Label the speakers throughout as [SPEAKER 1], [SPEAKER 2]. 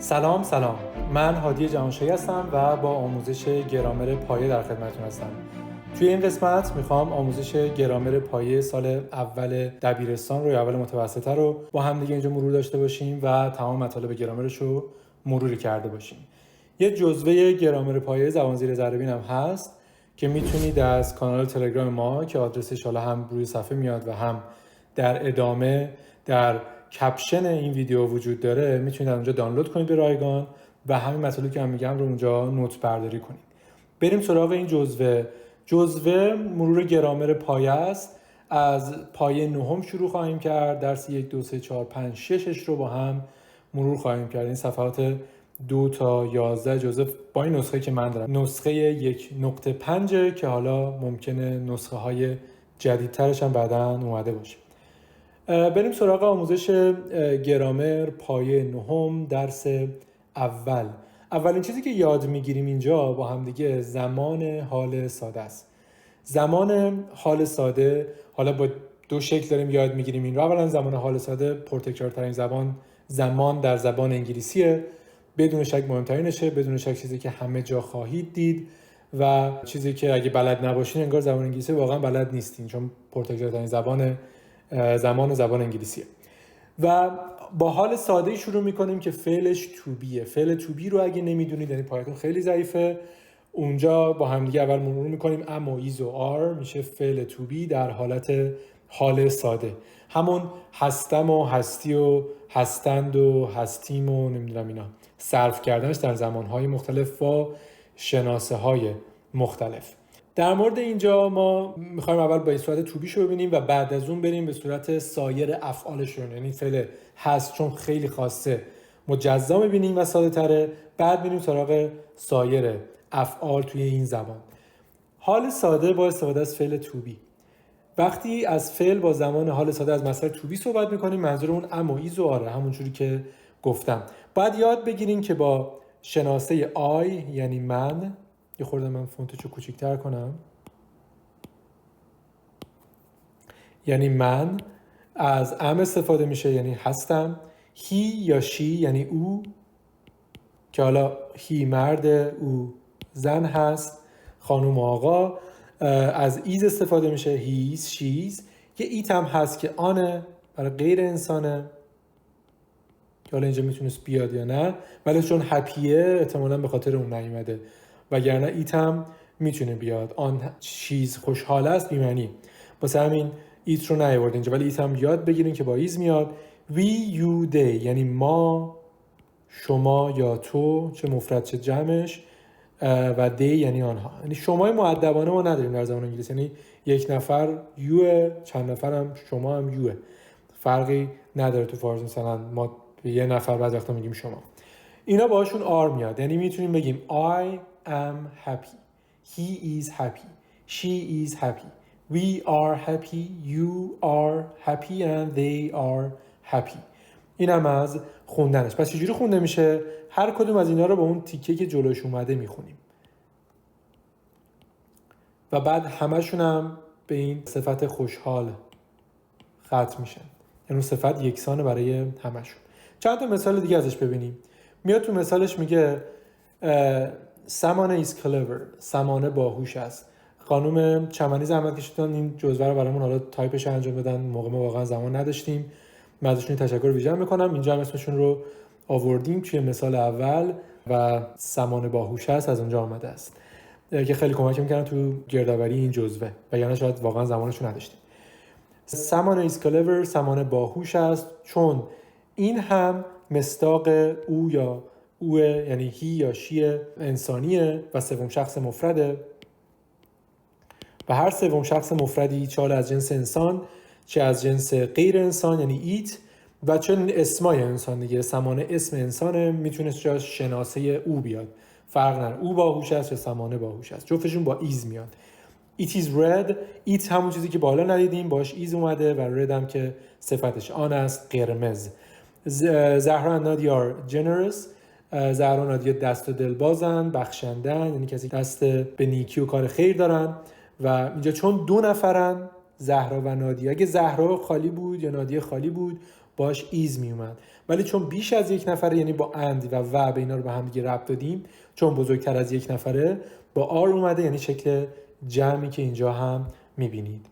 [SPEAKER 1] سلام من هادی جهانشاهی هستم و با آموزش گرامر پایه در خدمتتون هستم. توی این قسمت میخوام آموزش گرامر پایه سال اول دبیرستان رو یا اول متوسطه رو با هم دیگه اینجا مرور داشته باشیم و تمام مطالب گرامرش رو مرور کرده باشیم. یه جزوه گرامر پایه زبان زیر ذره هم هست که میتونید از کانال تلگرام ما که آدرسش حالا هم روی صفحه میاد و هم در ادامه در کپشن این ویدیو وجود داره، میتونید اونجا دانلود کنید به رایگان و همین مطالبی که من میگم رو اونجا نوت برداری کنید. بریم سراغ این جزوه مرور گرامر پایه است. از پایه نهم شروع خواهیم کرد. درس 1 2 3 4 5 6 رو با هم مرور خواهیم کرد. این صفحات 2 تا 11 جزء با این نسخه که من دارم، نسخه 1.5 که حالا ممکنه نسخه های جدیدترش هم بعداً اومده باشه. بریم سراغ آموزش گرامر پایه نهم درس اول. اولین چیزی که یاد میگیریم اینجا با هم دیگه زمان حال ساده است. زمان حال ساده حالا با دو شکل داریم یاد میگیریم این رو. اولا زمان حال ساده پرتکرارترین زمان در زبان انگلیسیه، بدون شک مهمترینشه، بدون شک چیزی که همه جا خواهید دید و چیزی که اگه بلد نباشین انگار زبان انگلیسی واقعا بلد نیستین، چون پرتکرارترین زبان انگلیسیه. و با حال ساده شروع میکنیم که فعلش تو بیه. فعل تو بی رو اگه نمیدونید یعنی پایتون خیلی ضعیفه، اونجا با هم دیگه اول مرور میکنیم. اما ایز و آر میشه فعل تو بی در حالت حال ساده، همون هستم و هستی و هستند و هستیم و نمیدونم اینا، صرف کردنش در زمانهای مختلف و شناسه های مختلف. در مورد اینجا ما میخوایم اول با این صورت توبیش رو ببینیم و بعد از اون بریم به صورت سایر افعالشون، یعنی فعل هست چون خیلی خاصه مجزا میبینیم و ساده تره، بعد بریم سراغ سایر افعال توی این زبان. حال ساده با استفاده از فعل توبی. وقتی از فعل با زمان حال ساده از مصدر توبی صحبت میکنیم منظور اون ام و ایز و آره، همونجوری که گفتم. باید یاد بگیریم که با شناسه آی یعنی من، یه خورده من فونتشو کوچیک‌تر کنم، یعنی من از ام استفاده میشه یعنی هستم. هی یا شی یعنی او که حالا هی مرد او زن هست، خانم و آقا. از ایز استفاده میشه هیز شیز. یه ایت هم هست که آنه برای غیر انسانه که حالا اینجا میتونست بیاد یا نه، ولی چون هپیه احتمالاً به خاطر اون نیومده، وگرنه ایت هم میتونه بیاد. آن چیز خوشحال است بی‌معنی، واسه همین ایت رو نیاورد اینجا، ولی ایت هم یاد بگیرین که با ایز میاد. وی یو دی یعنی ما شما یا تو، چه مفرد چه جمعش، و دی یعنی آنها. یعنی شمای مؤدبانه ما نداریم در زبان انگلیسی، یعنی یک نفر یوه، چند نفر هم شما هم یوه، فرقی نداره. تو فارسی مثلا ما به یه نفر بعضی وقتا میگیم شما. اینا باهاشون آر میاد، یعنی میتونیم بگیم I am happy, he is happy, she is happy, we are happy, you are happy and they are happy. اینم از خوندنش. پس چجوری خونده میشه؟ هر کدوم از اینا رو با اون تیکه که جلوش اومده میخونیم و بعد همشون هم به این صفت خوشحال ختم میشن، یعنی صفت یکسانه برای همشون. چند تا مثال دیگه ازش ببینیم. میاد تو مثالش میگه سمانه is clever، سمانه باهوش است. خانم چمنی زحمت کشیدن این جزوه رو برامون حالا تایپش انجام بدن، موقع ما واقعا زمان نداشتیم. من ازشون تشکر ویژه میکنم. اینجا هم اسمشون رو آوردیم توی مثال اول و سمانه باهوش است از اونجا آمده است که خیلی کمک میکنن تو گردآوری این جزوه، وگرنه شاید واقعا زمانش رو نداشتیم. سمانه is clever، سمانه باهوش است، چون این هم مصداق او یا اوه، یعنی هی یا شی انسانیه و سوم شخص مفرده و هر سوم شخص مفردی چه از جنس انسان چه از جنس غیر انسان یعنی ایت، و چون اسمای انسان دیگه، سمانه اسم انسانه، میتونه جا شناسه او بیاد، فرق نداره او باهوش است یا سمانه باهوش است، جفتشون با ایز میاد. It is red، ایت همون چیزی که بالا ندیدیم باش ایز اومده، و red هم که صفتش آن است، قرمز. زهرا نادیا generous، زهرا نادیا دست و دل بازن، بخشندن، یعنی کسی دست به نیکی و کار خیر دارن. و اینجا چون دو نفرن زهرا و نادیا، اگه زهرا خالی بود یا نادیا خالی بود باش ایز میومد. ولی چون بیش از یک نفره، یعنی با اند و به اینا رو به هم دیگه ربط دادیم، چون بزرگتر از یک نفره با آر اومده، یعنی شکل جمعی که اینجا هم میبینید.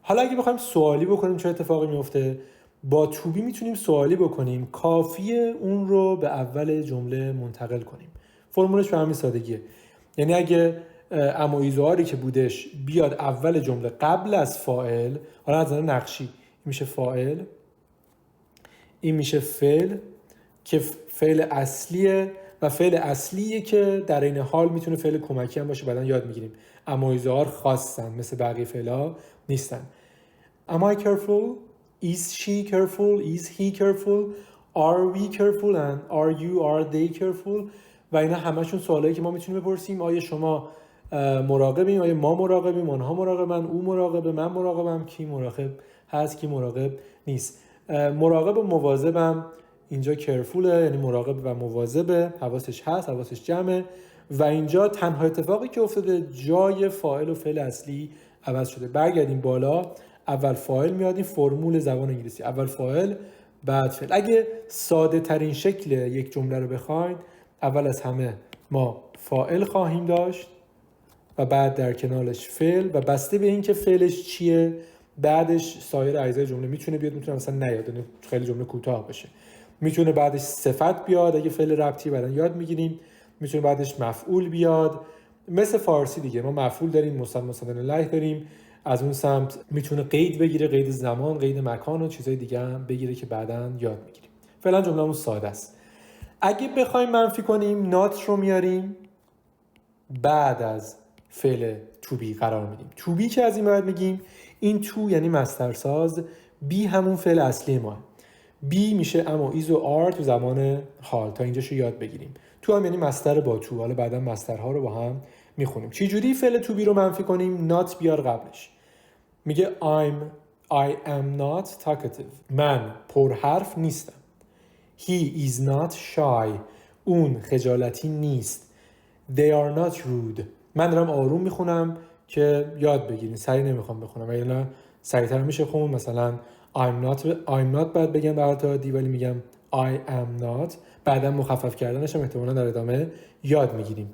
[SPEAKER 1] حالا اگه بخوایم سوالی بکنیم چه اتفاقی میفته، با to be میتونیم سوالی بکنیم، کافیه اون رو به اول جمله منتقل کنیم. فرمولش به همین سادگیه. یعنی اگه اما ایزواری که بودش بیاد اول جمله قبل از فاعل، حالا از نظر نقشی این میشه فاعل، این میشه فعل که فعل اصلیه و فعل اصلیه که در این حال میتونه فعل کمکی هم باشه، بعدن یاد میگیریم. اما ایزوار خاصن، مثل بقیه فعلا نیستن. Am I careful? Is she careful? Is he careful? Are we careful? And are they careful? و اینا همشون سوالایی که ما میتونیم بپرسیم. آیا شما مراقبین؟ آیا ما مراقبیم؟ آنها مراقبن؟ او مراقبه؟ من مراقبم؟ کی مراقب هست؟ کی مراقب نیست؟ مراقب و مواظبم اینجا carefulه، یعنی مراقب و مواظبه، حواسش هست، حواسش جمعه. و اینجا تنها اتفاقی که افتاده جای فاعل و فعل اصلی عوض شده. برگردیم بالا، اول فاعل میاد، این فرمول زبان انگلیسی، اول فاعل بعد فعل. اگه ساده ترین شکل یک جمله رو بخواید، اول از همه ما فاعل خواهیم داشت و بعد در کنارش فعل و بسته به این که فعلش چیه بعدش سایر اجزای جمله میتونه بیاد، میتونه مثلا نیاد، خیلی جمله کوتاه بشه. میتونه بعدش صفت بیاد اگه فعل ربطی بعدن یاد میگیریم، میتونه بعدش مفعول بیاد، مثل فارسی دیگه ما مفعول داریم، مصدر الیه داریم، از اون سمت میتونه قید بگیره، قید زمان، قید مکان و چیزای دیگه هم بگیره که بعدن یاد میگیریم. فعلا جمله‌مون ساده است. اگه بخوایم منفی کنیم، نات رو میاریم بعد از فعل to be قرار میدیم. to be که از این بعد میگیم، این to یعنی مصدرساز، be همون فعل اصلی ما، be میشه اما ایز و آر تو زمان حال. تا اینجاشو یاد بگیریم. تو هم یعنی مصدر با تو، حالا بعدا مصدرها رو با هم میخونیم. چی جوری فعل to be رو منفی کنیم؟ not بیار قبلش. میگه I am not talkative. من پرحرف نیستم. He is not shy. اون خجالتی نیست. They are not rude. من دارم آروم میخونم که یاد بگیرین، سریع نمیخوام بخونم، ولی سریعتر میشه خون. مثلا I'm not بعد بگم به حالت عادی، ولی میگم I am not، بعدا مخفف کردنش هم احتمالا در ادامه یاد میگیریم.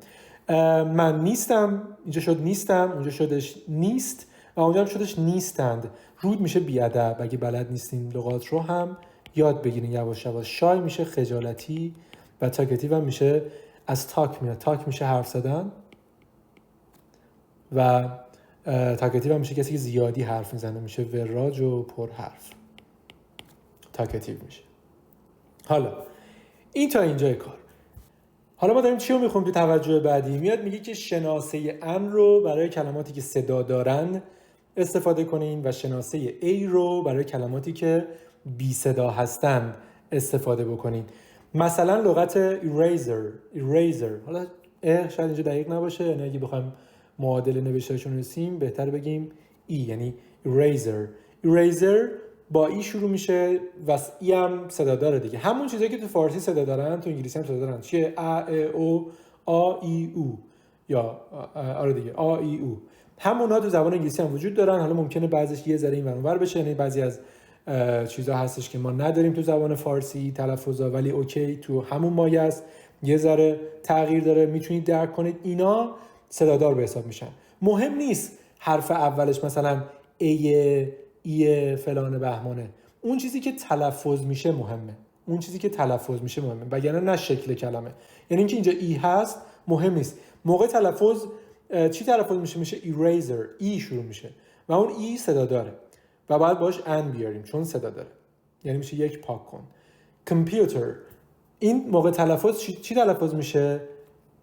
[SPEAKER 1] من نیستم، اینجا شد نیستم، اونجا شدش نیست و اونجا هم شدش نیستند. رود میشه بیادب، اگه بلد نیستین لغات رو هم یاد بگیرین یواش یواش. شای میشه خجالتی و تاکتیو هم میشه از تاک میاد، تاک میشه حرف زدن و تاکتیو هم میشه کسی که زیادی حرف میزنه، میشه وراج و پر حرف، تاکتیو میشه. حالا این تا اینجای کار. حالا ما داریم چی رو میخونیم؟ تو توجه بعدی میاد میگه که شناسه ان رو برای کلماتی که صدا دارن استفاده کنین و شناسه ای رو برای کلماتی که بی صدا هستن استفاده بکنین. مثلا لغت eraser، حالا شاید اینجا دقیق نباشه، یعنی اگه بخوایم معادل نوشتارشون رسیم بهتر بگیم ای، یعنی eraser با ای شروع میشه و ای هم صدا داره دیگه. همون چیزایی که تو فارسی صدا دارن تو انگلیسی هم صدا دارن. چیه؟ ا او آ ای او، یا آره دیگه آ ای او. همونها تو زبان انگلیسی هم وجود دارن. حالا ممکنه بعضیش یه ذره این ور اونور بشه، یعنی بعضی از چیزا هستش که ما نداریم تو زبان فارسی تلفظا، ولی اوکی تو همون مایه است، یه ذره تغییر داره، میتونید درک کنید. اینا صدادار به حساب میشن. مهم نیست حرف اولش مثلا ای فلان بهمانه، اون چیزی که تلفظ میشه مهمه، اون چیزی که تلفظ میشه مهمه، وگرنه نه شکل کلمه. یعنی اینکه اینجا ای هست مهم نیست. موقع تلفظ چی تلفظ میشه؟ میشه eraser، ای شروع میشه و اون ای صدا داره و بعد باش ان بیاریم چون صدا داره، یعنی میشه یک پاک کن. کامپیوتر، این موقع تلفظ چی تلفظ میشه؟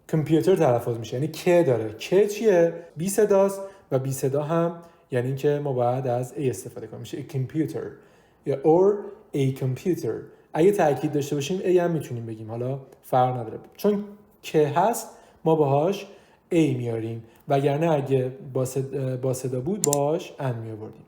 [SPEAKER 1] کامپیوتر تلفظ میشه، یعنی که داره. که چیه؟ بی صداست و بی صدا هم یعنی اینکه ما باید از ای استفاده کنیم، میشه a computer یا or a computer. اگه تاکید داشته باشیم ای هم میتونیم بگیم، حالا فرق نداره، چون که هست ما باهاش ای میاریم، وگرنه اگه با صدا بود باهاش ان میآوردیم.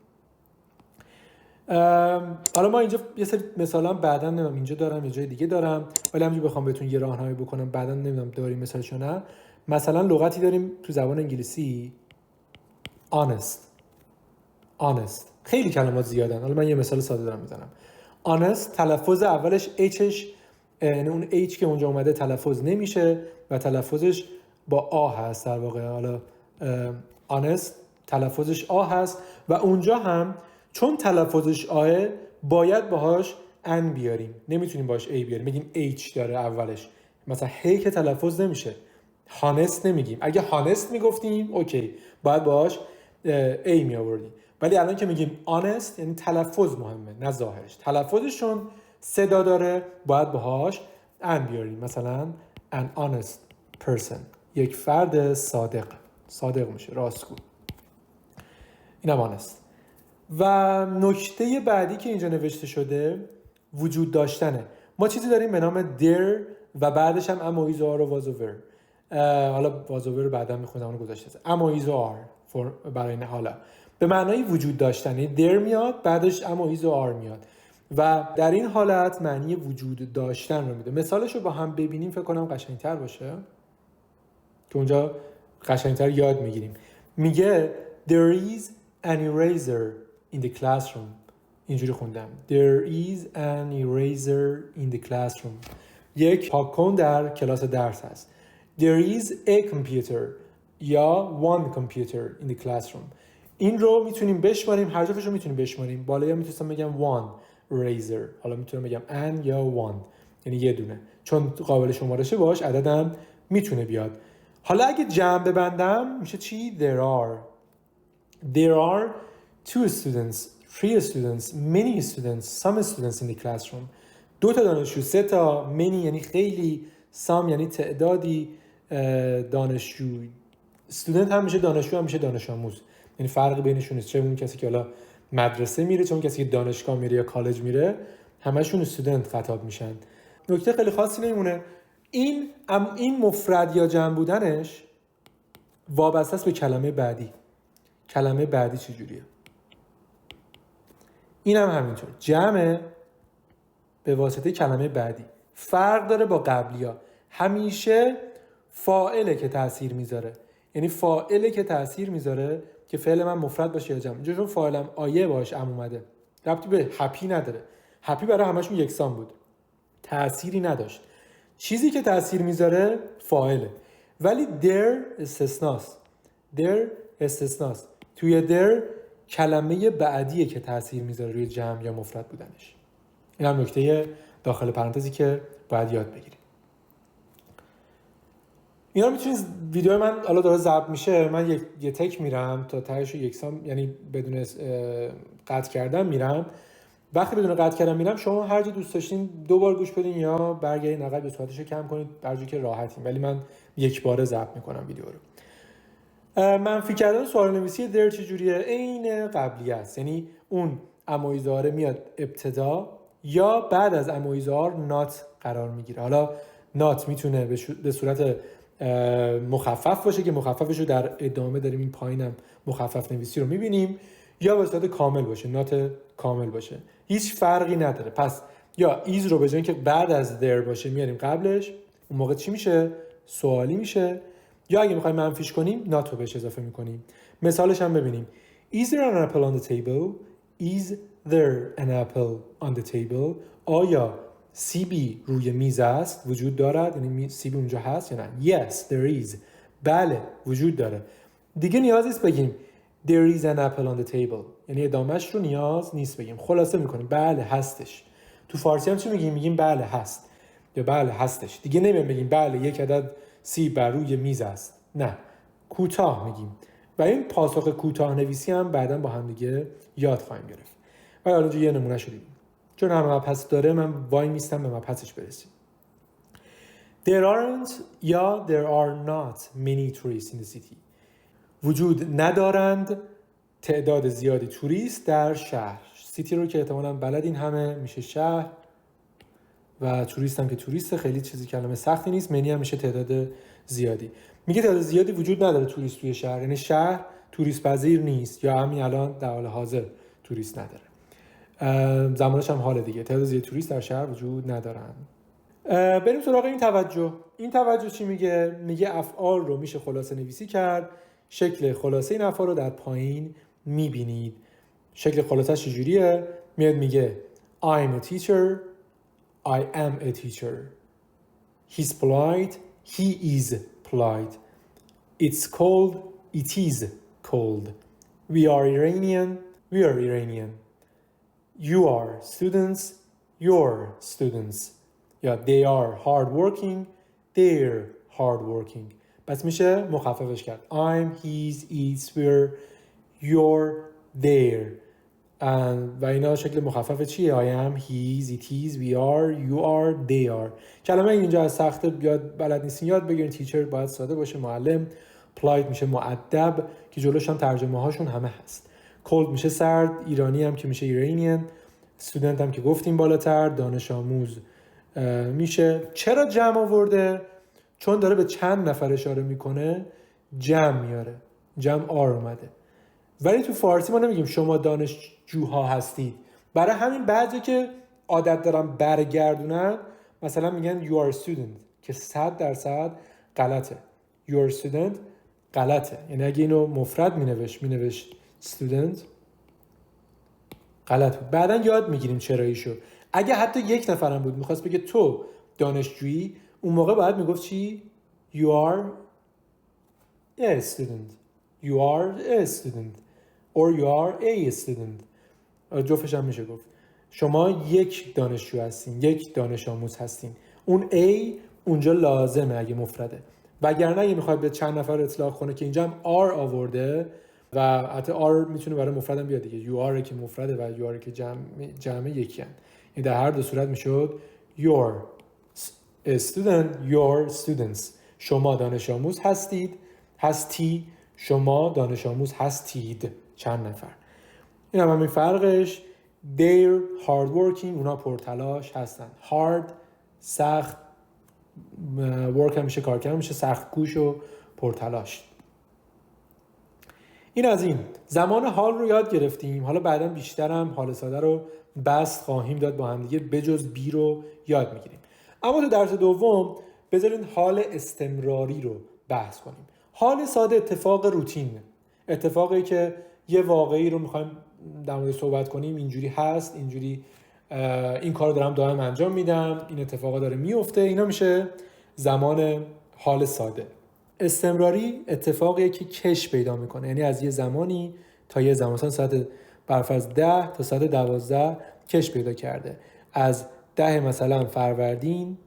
[SPEAKER 1] حالا ما اینجا یه سری مثالا بعداً نمیدونم اینجا دارم یه جای دیگه دارم، ولی همینجوری بخوام بهتون یه راهنمایی بکنم بعداً نمیدونم داریم مثالشو نه. مثلا لغتی داریم تو زبان انگلیسی honest، خیلی کلمات زیادن. حالا من یه مثال ساده دارم میزنم. honest تلفظ اولش hش، یعنی اون h که اونجا اومده تلفظ نمیشه و تلفظش با آ هست در واقع. حالا honest تلفظش آ هست و اونجا هم چون تلفظش آه باید باهاش ان بیاریم، نمیتونیم باهاش ای بیاریم، بگیم h داره اولش. مثلا هی که تلفظ نمیشه، هانست نمیگیم. اگه هانست میگفتیم اوکی باید باهاش ای می آوردیم، ولی الان که میگیم honest یعنی تلفظ مهمه نه ظاهرش. تلفظشون صدا داره باید باهاش ان بیاریم. مثلا an honest person، یک فرد صادق، صادق میشه راستگو، اینم honest. و نکته بعدی که اینجا نوشته شده وجود داشتنه. ما چیزی داریم به نام there و بعدش هم اما ایز آر و was over. حالا was over رو بعدا میخونم، اونو گذاشته اما ایز آر برای این حالا به معنای وجود داشتنه. there میاد بعدش اما ایز آر میاد و در این حالت معنی وجود داشتن رو میده. مثالش رو با هم ببینیم فکر کنم قشنگتر باشه که اونجا قشنگتر یاد میگیریم. میگه there is an eraser in the classroom. اینجوری خوندم there is an eraser in the classroom. یک پاک‌کن در کلاس درس هست. there is a computer یا one computer in the classroom. این رو میتونیم بشماریم، هر جفتش رو میتونیم بشماریم. بالا میتونستم بگم one eraser، حالا میتونم بگم an یا one یعنی یه دونه، چون قابل شمارشه باش عددم میتونه بیاد. حالا اگه جمع ببندم میشه چی؟ there are 2 students, 3 students, many students, some students in the classroom. 2 تا دانشجو، 3 تا، many یعنی خیلی، some یعنی تعدادی دانشجو. student هم میشه دانشجو هم میشه دانش آموز، یعنی فرقی بینشون نیست. چه اون کسی که حالا مدرسه میره، چه اون کسی که دانشگاه میره یا کالج میره، همشون student خطاب میشن. نکته خیلی خاصی نمیمونه. این مفرد یا جمع بودنش وابسته است به کلمه بعدی. کلمه بعدی چجوریه؟ این هم همینطور جمع به واسطه کلمه بعدی. فرق داره با قبلی‌ها. همیشه فاعله که تأثیر میذاره، یعنی فاعله که تأثیر میذاره که فعل من مفرد باشه یا جمع. اینجا چون فاعلم آیه باش ام اومده، ربطی به هپی نداره. هپی برای همشون یکسان بود، تأثیری نداشت. چیزی که تأثیر میذاره فاعله، ولی there استثناست. there استثناست. توی there کلمه بعدیه که تأثیر میذاره روی جمع یا مفرد بودنش. این هم نکته داخل پرانتزی که باید یاد بگیریم. اینا میتونید ویدیو من حالا داره ضبط میشه، من یه تک میرم تا تهش یکسان، یعنی بدون قطع کردن میرم. وقتی بدون قطع کردن میرم شما هر جا دوست داشتین 2 بار گوش بدین یا برگردین عقب به سرعتشو کم کنید هر جا که راحتین، ولی من یک باره ضبط میکنم ویدیو رو. منفی کردن سوال نویسی در چجوریه؟ عین قبلی است، یعنی اون امایزاره میاد ابتدا یا بعد از امایزار نات قرار میگیره. حالا نات میتونه به صورت مخفف باشه که مخففش رو در ادامه داریم، این پایینم مخفف نویسی رو میبینیم، یا به صورت کامل باشه، نات کامل باشه. هیچ فرقی نداره. پس یا ایز رو به جای اینکه بعد از در باشه میاریم قبلش، اون موقع چی میشه؟ سوالی میشه. یا اگه میخوایم منفیش کنیم نات رو بهش اضافه میکنیم. مثالش هم ببینیم. Is there an apple on the table? Is there an apple on the table? آیا سیبی روی میز است؟ وجود دارد؟ یعنی سیبی اونجا هست یا نه؟ Yes, there is. بله وجود داره. دیگه نیاز نیست بگیم there is an apple on the table، یعنی ادامهش رو نیاز نیست بگیم. خلاصه میکنیم بله هستش. تو فارسی هم چی میگیم؟ میگیم بله هست یا بله هستش. دیگه نمیگیم بگیم بله یک عدد سیب بر روی میز است، نه، کوتاه میگیم. و این پاسخ کوتاه نویسی هم بعداً با هم دیگه یاد خواهیم گرفت. و حالا یه نمونه شو دیدیم. چون هم مبحث داره من وای میستم به مبحثش برسیم. There aren't یا there are not many tourists in the city. وجود ندارند تعداد زیادی توریست در شهر. سیتی رو که احتمالاً بلدین همه میشه شهر و توریست هم که توریست، خیلی چیزی کلمه سختی نیست. منی هم میشه تعداد زیادی. میگه تعداد زیادی وجود نداره توریست توی شهر، یعنی شهر توریست پذیر نیست یا همین الان در حال حاضر توریست نداره. زمانش هم حال دیگه، تعداد زیادی توریست در شهر وجود ندارن. بریم سراغ این توجه. این توجه چی میگه؟ میگه افعال رو میشه خلاصه نویسی کرد. شکل خلاصه این افعال رو در پایین میبینید. شکل خلاصه چجوریه؟ میاد میگه I'm a teacher. I am a teacher. He's polite. He is polite. It's cold. It is cold. We are Iranian. We are Iranian. You are students. You're students. یا they are hardworking. They're hardworking. پس میشه مخففش کرد. I'm, he's, it's, we're, you're, they're. و اینا شکل مخفف چیه؟ I am, he's, it is, we are, you are, they are. کلمه اینجا از سخته بیاد بلد نیستین یاد بگیرین. تیچر باید ساده باشه، معلم. polite میشه مؤدب که جلوش هم ترجمه هاشون همه هست. cold میشه سرد، ایرانی هم که میشه ایرانیان، student هم که گفتیم بالاتر، دانش آموز میشه. چرا جمع آورده؟ چون داره به چند نفر اشاره میکنه جمع میاره، جمع آر اومده. ولی تو فارسی ما نمیگیم شما دانشجوها هستید. برای همین بعضی که عادت دارن برگردونن مثلا میگن you are student که 100% غلطه. you are student غلطه. یعنی اگه اینو مفرد مینوشت student غلط بود. بعدن یاد میگیریم چراییشو. اگه حتی یک نفرم بود میخواست بگه تو دانشجویی، اون موقع باید میگفت چی؟ you are a student. you are a student or you are a student. جفتش هم میشه گفت. شما یک دانشجو هستین، یک دانش آموز هستین. اون A اونجا لازمه اگه مفرده. وگرنه اگه میخواد به چند نفر اطلاق کنه که اینجا هم R آورده و حتی R میتونه برای مفردم بیاد دیگه. you are که مفرده و you are که جمع یکی هست. این در هر دو صورت میشد you're a student, you're students. شما دانش آموز هستید، هستی. شما دانش آموز هستید، چند نفر. این هم همین فرقش. they're hardworking، اونا پرتلاش هستن. hard سخت، work هم میشه کارکرد، میشه سخت کوش و پرتلاش. این از این. زمان حال رو یاد گرفتیم. حالا بعدا بیشتر هم حال ساده رو بست خواهیم داد با هم دیگه، بجز بی رو یاد میگیریم. اما تو درس دوم بذارین حال استمراری رو بحث کنیم. حال ساده اتفاق روتین، اتفاقی که یه واقعی رو میخوایم در مورد صحبت کنیم، اینجوری هست، اینجوری این کار رو دارم دائم انجام میدم، این اتفاقا داره میفته. اینا میشه زمان حال ساده. استمراری اتفاقیه که کش پیدا میکنه، یعنی از یه زمانی تا یه زمان، مثلا ساعت برفرض 10 تا ساعت 12 کش پیدا کرده. از 10 مثلا فروردین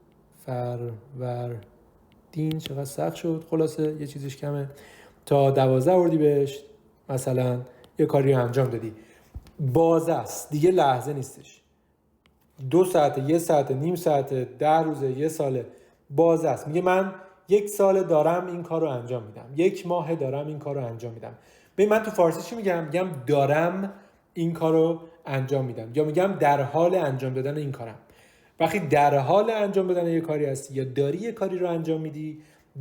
[SPEAKER 1] چقدر سخت شد، خلاصه یه چیزش کمه، تا 12 اردیبهشت مثلا یه کاری رو انجام دادی. بازه است دیگه، لحظه نیستش. 2 ساعت، 1 ساعت، نیم ساعت، 10 روزه، 1 ساله، بازه است. میگه من 1 سال دارم این کار رو انجام میدم، 1 ماه دارم این کار رو انجام میدم. ببین من تو فارسی چی میگم؟ میگم دارم این کار رو انجام میدم، یا میگم در حال انجام دادن این کارم. وقتی در حال انجام دادن یه کاری هستی یا داری یه کاری رو انجام میدی،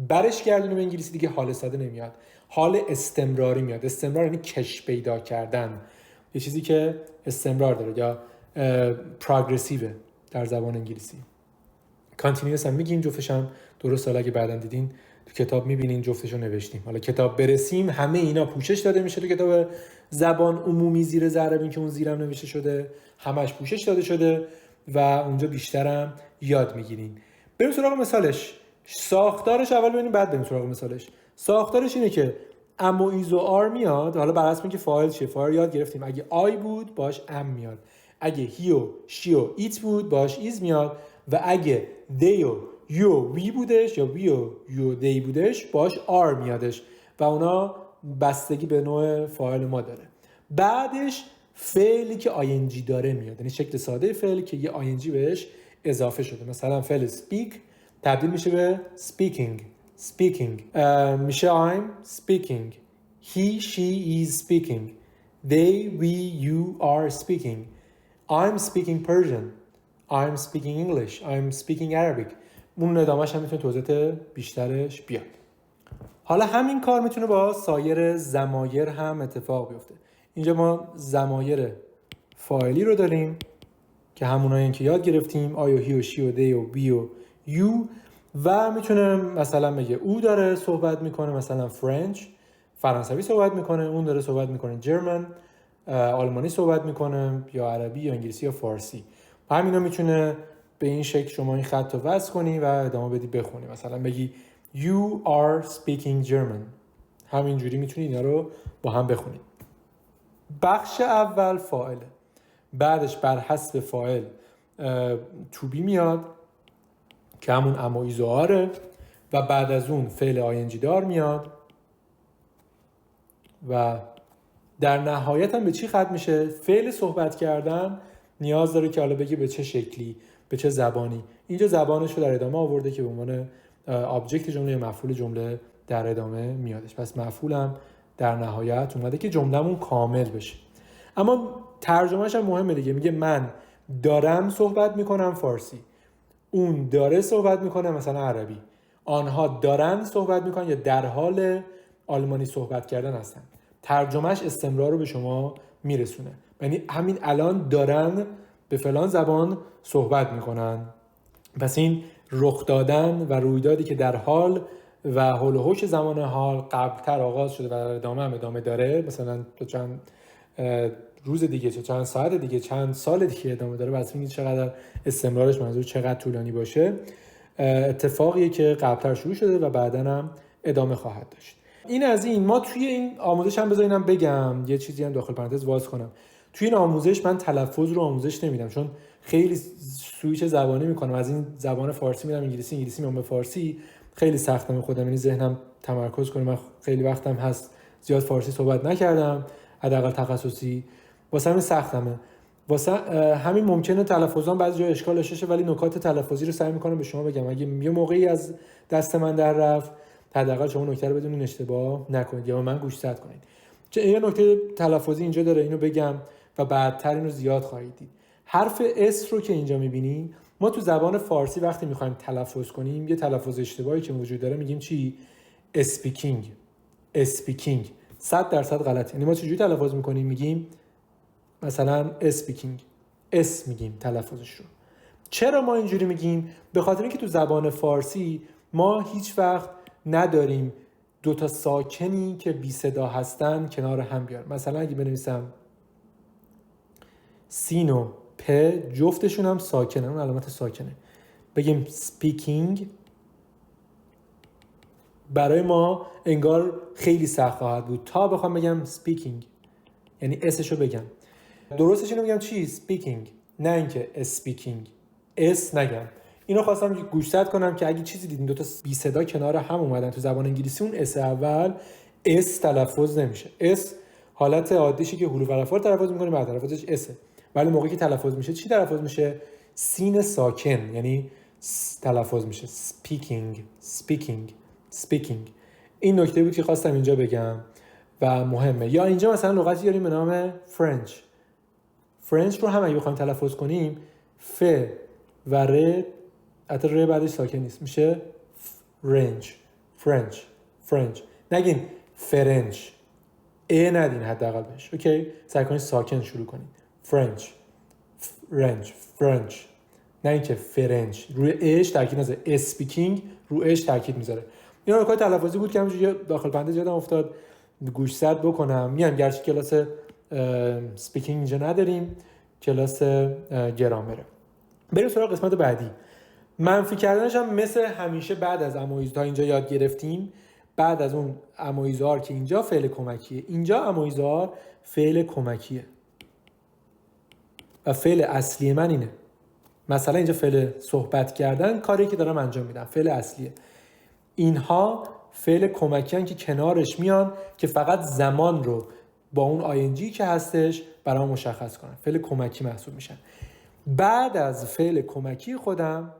[SPEAKER 1] برش گردونیم به انگلیسی دیگه حال ساده نمیاد، حال استمراری میاد. استمرار یعنی کش پیدا کردن، یه چیزی که استمرار داره، یا پروگرسیو در زبان انگلیسی. کانتینیوس هم میگیم، جفتش هم درست. حالا اگه بعداً دیدین تو کتاب میبینین جفتش رو نوشتیم. حالا کتاب برسیم همه اینا پوشش داده میشه تو کتاب زبان عمومی زیر ذره که اون زیرم نوشته شده، همش پوشش داده شده و اونجا بیشترم یاد میگیرین. بریم سراغ مثالش. ساختارش اول ببینیم بعد بریم سراغ مثالش. ساختارش اینه که ام و ایز و آر میاد. حالا بر اساس اینکه فاعل چیه، فاعل یاد گرفتیم. اگه آی بود باش ام میاد، اگه هی و شی و ایت بود باش ایز میاد، و اگه دی و یو و وی بودش یا وی و یو و دی بودش باش آر میادش و اونا بستگی به نوع فاعل ما داره. بعدش فعلی که آینجی داره میاد، یعنی شکل ساده فعلی که یه آینجی بهش اضافه شده. مثلا فعل speak تبدیل میشه به speaking. میشه I'm speaking. He, she is speaking. They, we, you are speaking. I'm speaking Persian. I'm speaking English. I'm speaking Arabic. اون ادامهش هم میتونه توضیحات بیشترش بیاد. حالا همین کار میتونه با سایر ضمایر هم اتفاق بیفته. اینجا ما ضمایر فاعلی رو داریم که همونایی که یاد گرفتیم، آی و هی و شی و دی و بی و یو، و میتونه مثلا بگه او داره صحبت میکنه، مثلا فرنچ، فرانسوی صحبت میکنه، اون داره صحبت میکنه جرمن، آلمانی صحبت میکنه، یا عربی یا انگلیسی یا فارسی. همینا میتونه به این شکل شما این خط رو وصل کنی و ادامه بدی بخونی. مثلا بگی You are speaking German. همینجوری میتونی اینا رو با هم بخونید. بخش اول فاعله. بعدش بر حسب فاعل to be میاد که همون امایز و آره و بعد از اون فعل آینجی دار میاد و در نهایت هم به چی ختم میشه؟ فعل صحبت کردن نیاز داره که حالا بگی به چه شکلی، به چه زبانی. اینجا زبانش رو در ادامه آورده که به عنوان آبجکت جمله یا مفعول جمله در ادامه میادش. پس مفعولم در نهایت اومده که جمله‌مون کامل بشه. اما ترجمهش هم مهمه دیگه. میگه من دارم صحبت میکنم فارسی، اون داره صحبت میکنه مثلا عربی، آنها دارن صحبت میکنن یا در حال آلمانی صحبت کردن هستن. ترجمهش استمرار رو به شما میرسونه. یعنی همین الان دارن به فلان زبان صحبت میکنن. پس این رخ دادن و رویدادی که در حال و حول و حوش زمان حال قبلتر آغاز شده و در ادامه داره، مثلا چند روز دیگه، چند ساعت دیگه، چند سال دیگه ادامه داره، بس میگید چقدر استمرارش، منظور چقدر طولانی باشه، اتفاقیه که قبلتر شروع شده و بعداً هم ادامه خواهد داشت. این از این. ما توی این آموزش هم بذارینم بگم یه چیزی هم داخل پرانتز باز کنم. توی این آموزش من تلفظ رو آموزش نمیدم، چون خیلی سویچ زبانی میکنم، از این زبان فارسی میدم انگلیسی میام به فارسی. خیلی سختم خودم، یعنی ذهنم تمرکز کنه. من خیلی وقتم هست زیاد فارسی صحبت نکردم، حداقل تخصصی، واسه همین سختمه. واسه همین ممکنه تلفظام بعضی جا اشکال داشته شه، ولی نکات تلفظی رو سعی میکنم به شما بگم. اگه یه موقعی از دست من در رفت، حداقل شما نکته رو بدونین اشتباه نکنید یا من گوشزد کنید. چه یه نکته تلفظی اینجا داره، اینو بگم و بعدتر اینو زیاد خواهید دید. حرف اس رو که اینجا میبینین، ما تو زبان فارسی وقتی میخوایم تلفظ کنیم یه تلفظ اشتباهی که وجود داره میگیم چی؟ اسپیکینگ. 100% غلطه. یعنی ما چجوری تلفظ میکنیم؟ میگیم مثلا اسپیکینگ، اس میگیم تلفظش رو. چرا ما اینجوری میگیم؟ به خاطر اینکه تو زبان فارسی ما هیچ وقت نداریم دو تا ساکنی که بی صدا هستن کنار هم بیارن. مثلا اگه بنویسم سین و پ جفتشون هم ساکنه، اون علامت ساکنه، بگیم سپیکینگ، برای ما انگار خیلی سخت خواهد بود تا بخوام بگم سپیکینگ، یعنی اسشو بگم. درستش اینو بگم چی؟ سپیکینگ، نه اینکه اسپیکینگ، اس نگم. اینو خواستم گوشزد کنم که اگه چیزی دیدین دو تا بی صدا کنار هم اومدن تو زبان انگلیسی، اون اس اول اس تلفظ نمیشه. اس حالت عادیشه که حروف الافا رو تلفظ می‌کنیم، بعد تلفظش اسه. ولی موقعی که تلفظ میشه چی تلفظ میشه؟ سین ساکن، یعنی تلفظ میشه speaking. این نکته بود که خواستم اینجا بگم و مهمه. یا اینجا مثلا لغتی داریم به نام فرنچ رو هم اگه بخوایم تلفظ کنیم، ف و ر، حتی ر بعدش ساکن نیست، میشه فرنچ. نگین فرنچ، ندین حداقل بهش. اوکی، سعی کنید ساکن شروع کنید. فرنچ، نه اینکه فرنچ. روی اش تاکید نذاره. اسپیکینگ رو اش تاکید میذاره. اینا نکات تلفظی بود که همینجوری داخل پرانتز یادم افتاد گوشزد بکنم. میگم گرچه کلاس سپیکینگ اینجا نداریم، کلاس گرامره. بریم سراغ قسمت بعدی. منفی کردنش هم مثل همیشه بعد از امایزها اینجا یاد گرفتیم. بعد از اون امایزار که اینجا فعل کمکیه، اینجا امایزار فعل کمکیه و فعل اصلی من اینه. مثلا اینجا فعل صحبت کردن، کاری که دارم انجام میدم، فعل اصلیه. اینها فعل کمکی هن که کنارش میان که فقط زمان رو با اون آینجی که هستش برام مشخص کنن. فعل کمکی محسوب میشن. بعد از فعل کمکی خودم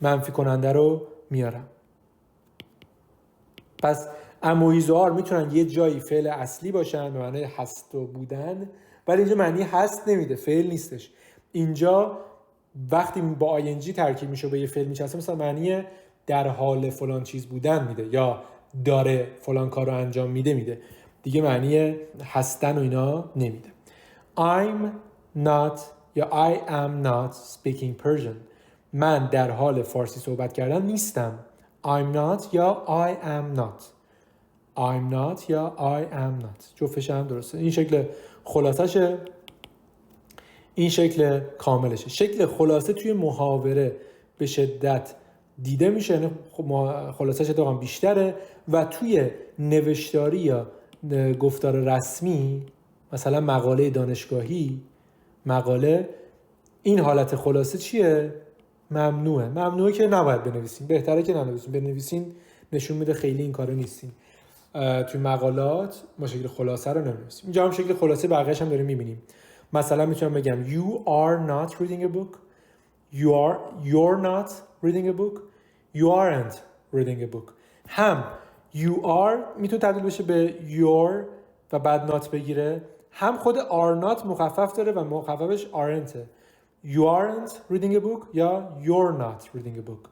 [SPEAKER 1] منفی کننده رو میارم. پس امویزار میتونن یه جایی فعل اصلی باشن به معنی هست و بودن، ولی اینجا معنی هست نمیده، فعل نیستش. اینجا وقتی با آینجی ترکیب میشه به یه فعل میچسبه، مثلا معنی در حال فلان چیز بودن میده یا داره فلان کار رو انجام میده. دیگه معنی هستن و اینا نمیده. I'm not یا I am not speaking Persian. من در حال فارسی صحبت کردن نیستم. I'm not یا I am not. I'm not یا I am not. جفتش هم درسته. این شکل خلاصشه. این شکل کاملشه. شکل خلاصه توی محاوره به شدت دیده میشه، یعنی خلاصه‌اش اتفاقا بیشتره و توی نوشتاری یا گفتار رسمی مثلا مقاله دانشگاهی، مقاله این حالت خلاصه چیه؟ ممنوعه که نباید بنویسین، بهتره که ننویسین. بنویسین نشون میده خیلی این کارو نیستین. توی مقالات ما شکل خلاصه رو نمی‌نویسیم. اینجا هم شکل خلاصه بقیه‌اش هم داریم می‌بینیم. مثلا میتونم بگم you are not reading a book, you're not reading a book, you aren't reading a book. هم you are میتونه تبدیل بشه به your و بعد not بگیره، هم خود are not مخفف داره و مخففش aren't. You aren't reading a book یا you're not reading a book.